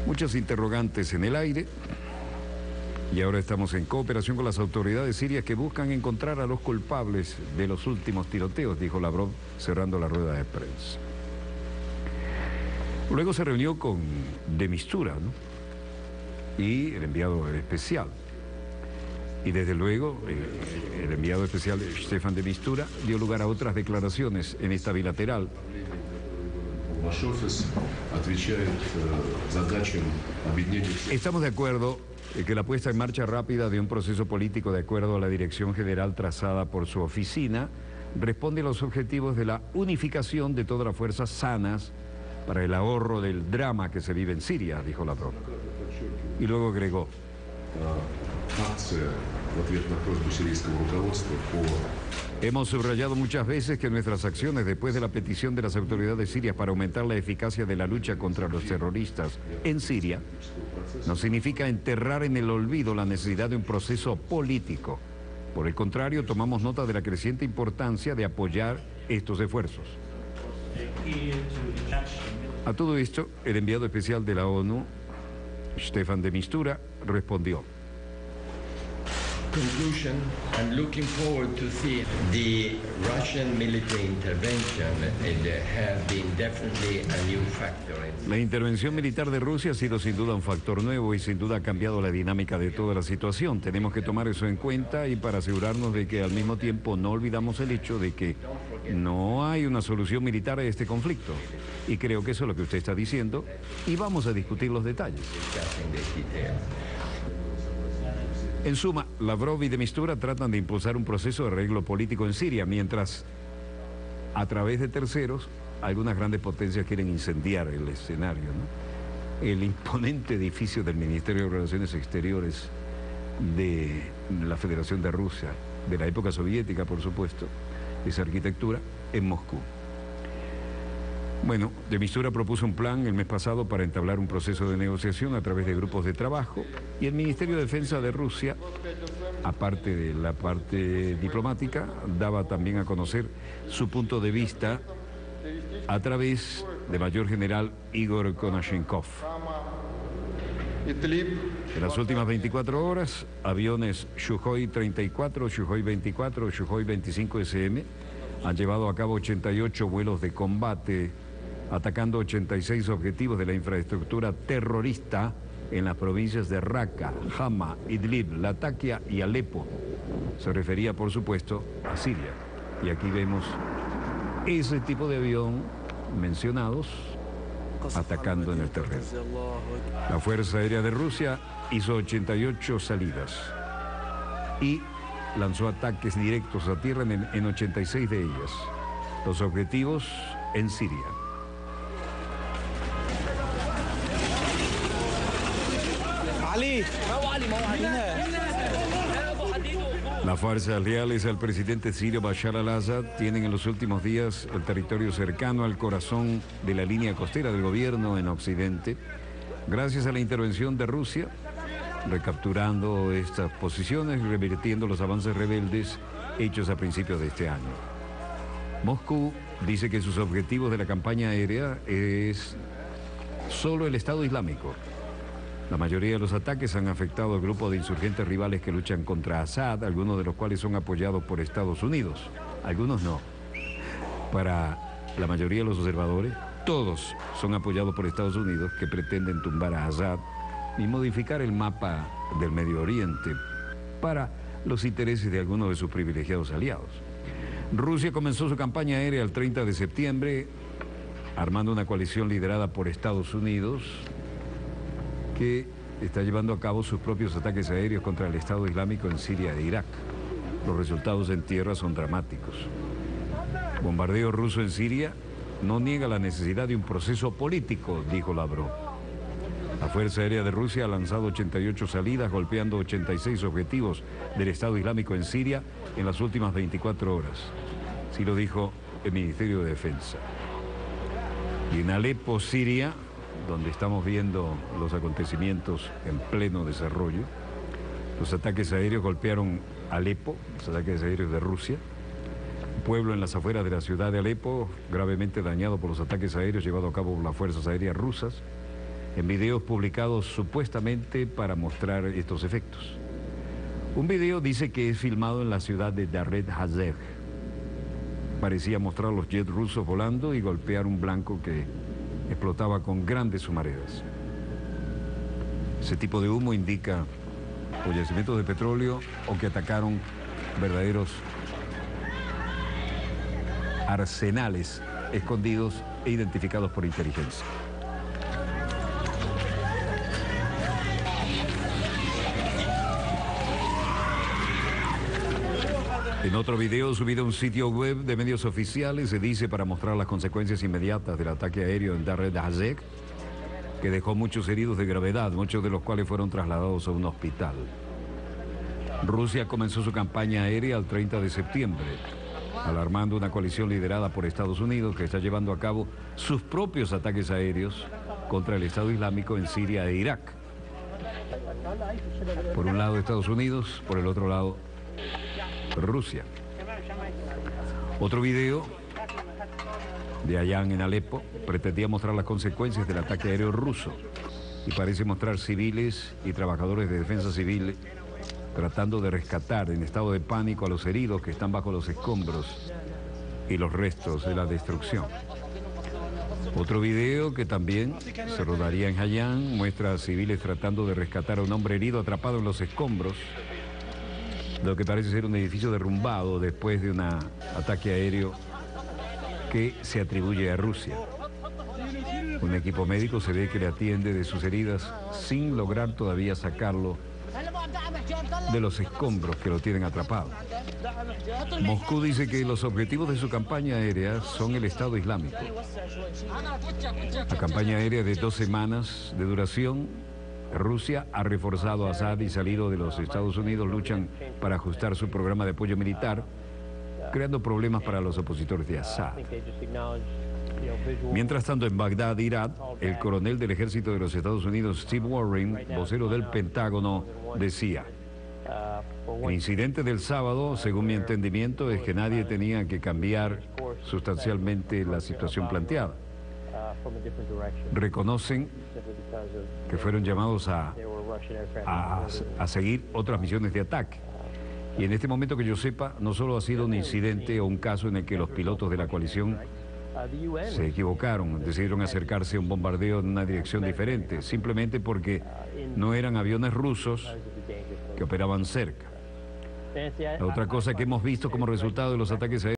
Muchos interrogantes en el aire y ahora estamos en cooperación con las autoridades sirias que buscan encontrar a los culpables de los últimos tiroteos, dijo Lavrov cerrando la rueda de prensa. Luego se reunió con De Mistura, ¿no? Y el enviado especial. Y desde luego el enviado especial Stefan De Mistura dio lugar a otras declaraciones en esta bilateral. Estamos de acuerdo en que la puesta en marcha rápida de un proceso político de acuerdo a la dirección general trazada por su oficina responde a los objetivos de la unificación de todas las fuerzas sanas para el ahorro del drama que se vive en Siria, dijo Lavrov. Y luego agregó: hemos subrayado muchas veces que nuestras acciones después de la petición de las autoridades sirias para aumentar la eficacia de la lucha contra los terroristas en Siria no significa enterrar en el olvido la necesidad de un proceso político. Por el contrario, tomamos nota de la creciente importancia de apoyar estos esfuerzos. A todo esto, el enviado especial de la ONU, Stefan De Mistura, respondió: Conclusion, I'm looking forward to see the Russian military intervention and have been definitely a new factor. La intervención militar de Rusia ha sido sin duda un factor nuevo y sin duda ha cambiado la dinámica de toda la situación. Tenemos que tomar eso en cuenta y para asegurarnos de que al mismo tiempo no olvidamos el hecho de que no hay una solución militar a este conflicto. Y creo que eso es lo que usted está diciendo y vamos a discutir los detalles. En suma, Lavrov y De Mistura tratan de impulsar un proceso de arreglo político en Siria, mientras a través de terceros algunas grandes potencias quieren incendiar el escenario, ¿no? El imponente edificio del Ministerio de Relaciones Exteriores de la Federación de Rusia, de la época soviética, por supuesto, esa arquitectura, en Moscú. Bueno, De Mistura propuso un plan el mes pasado para entablar un proceso de negociación a través de grupos de trabajo y el Ministerio de Defensa de Rusia, aparte de la parte diplomática, daba también a conocer su punto de vista a través de Mayor General Igor Konashenkov. En las últimas 24 horas, aviones Sukhoi 34, Sukhoi 24, Sukhoi 25 SM han llevado a cabo 88 vuelos de combate, atacando 86 objetivos de la infraestructura terrorista en las provincias de Raqqa, Hama, Idlib, Latakia y Alepo. Se refería, por supuesto, a Siria. Y aquí vemos ese tipo de avión mencionados atacando en el terreno. La Fuerza Aérea de Rusia hizo 88 salidas y lanzó ataques directos a tierra en 86 de ellas. Los objetivos en Siria. Las fuerzas leales al presidente sirio Bashar al-Assad tienen en los últimos días el territorio cercano al corazón de la línea costera del gobierno en Occidente, gracias a la intervención de Rusia, recapturando estas posiciones y revirtiendo los avances rebeldes hechos a principios de este año. Moscú dice que sus objetivos de la campaña aérea es solo el Estado Islámico. La mayoría de los ataques han afectado al grupo de insurgentes rivales que luchan contra Assad, algunos de los cuales son apoyados por Estados Unidos, algunos no. Para la mayoría de los observadores, todos son apoyados por Estados Unidos, que pretenden tumbar a Assad y modificar el mapa del Medio Oriente para los intereses de algunos de sus privilegiados aliados. Rusia comenzó su campaña aérea el 30 de septiembre, armando una coalición liderada por Estados Unidos, que está llevando a cabo sus propios ataques aéreos contra el Estado Islámico en Siria e Irak. Los resultados en tierra son dramáticos. Bombardeo ruso en Siria no niega la necesidad de un proceso político, dijo Lavrov. La Fuerza Aérea de Rusia ha lanzado 88 salidas, golpeando 86 objetivos del Estado Islámico en Siria en las últimas 24 horas. Así lo dijo el Ministerio de Defensa. Y en Alepo, Siria, donde estamos viendo los acontecimientos en pleno desarrollo, los ataques aéreos golpearon Alepo, los ataques aéreos de Rusia, un pueblo en las afueras de la ciudad de Alepo, gravemente dañado por los ataques aéreos llevados a cabo por las fuerzas aéreas rusas, en videos publicados supuestamente para mostrar estos efectos. Un video dice que es filmado en la ciudad de Dared Hazeh. Parecía mostrar los jets rusos volando y golpear un blanco que explotaba con grandes humaredas. Ese tipo de humo indica o yacimientos de petróleo o que atacaron verdaderos arsenales escondidos e identificados por inteligencia. En otro video subido a un sitio web de medios oficiales se dice, para mostrar las consecuencias inmediatas del ataque aéreo en Dared Hazeh, que dejó muchos heridos de gravedad, muchos de los cuales fueron trasladados a un hospital. Rusia comenzó su campaña aérea el 30 de septiembre, alarmando una coalición liderada por Estados Unidos que está llevando a cabo sus propios ataques aéreos contra el Estado Islámico en Siria e Irak. Por un lado Estados Unidos, por el otro lado Rusia. Otro video de Ayán en Alepo pretendía mostrar las consecuencias del ataque aéreo ruso y parece mostrar civiles y trabajadores de defensa civil tratando de rescatar en estado de pánico a los heridos que están bajo los escombros y los restos de la destrucción. Otro video que también se rodaría en Hayán muestra a civiles tratando de rescatar a un hombre herido atrapado en los escombros, lo que parece ser un edificio derrumbado después de un ataque aéreo que se atribuye a Rusia. Un equipo médico se ve que le atiende de sus heridas sin lograr todavía sacarlo de los escombros que lo tienen atrapado. Moscú dice que los objetivos de su campaña aérea son el Estado Islámico. La campaña aérea de 2 semanas de duración. Rusia ha reforzado a Assad y salido de los Estados Unidos luchan para ajustar su programa de apoyo militar, creando problemas para los opositores de Assad. Mientras tanto, en Bagdad, Irak, el coronel del ejército de los Estados Unidos, Steve Warren, vocero del Pentágono, decía: el incidente del sábado, según mi entendimiento, es que nadie tenía que cambiar sustancialmente la situación planteada. Reconocen que fueron llamados a seguir otras misiones de ataque. Y en este momento que yo sepa, no solo ha sido un incidente o un caso en el que los pilotos de la coalición se equivocaron, decidieron acercarse a un bombardeo en una dirección diferente, simplemente porque no eran aviones rusos que operaban cerca. La otra cosa que hemos visto como resultado de los ataques aéreos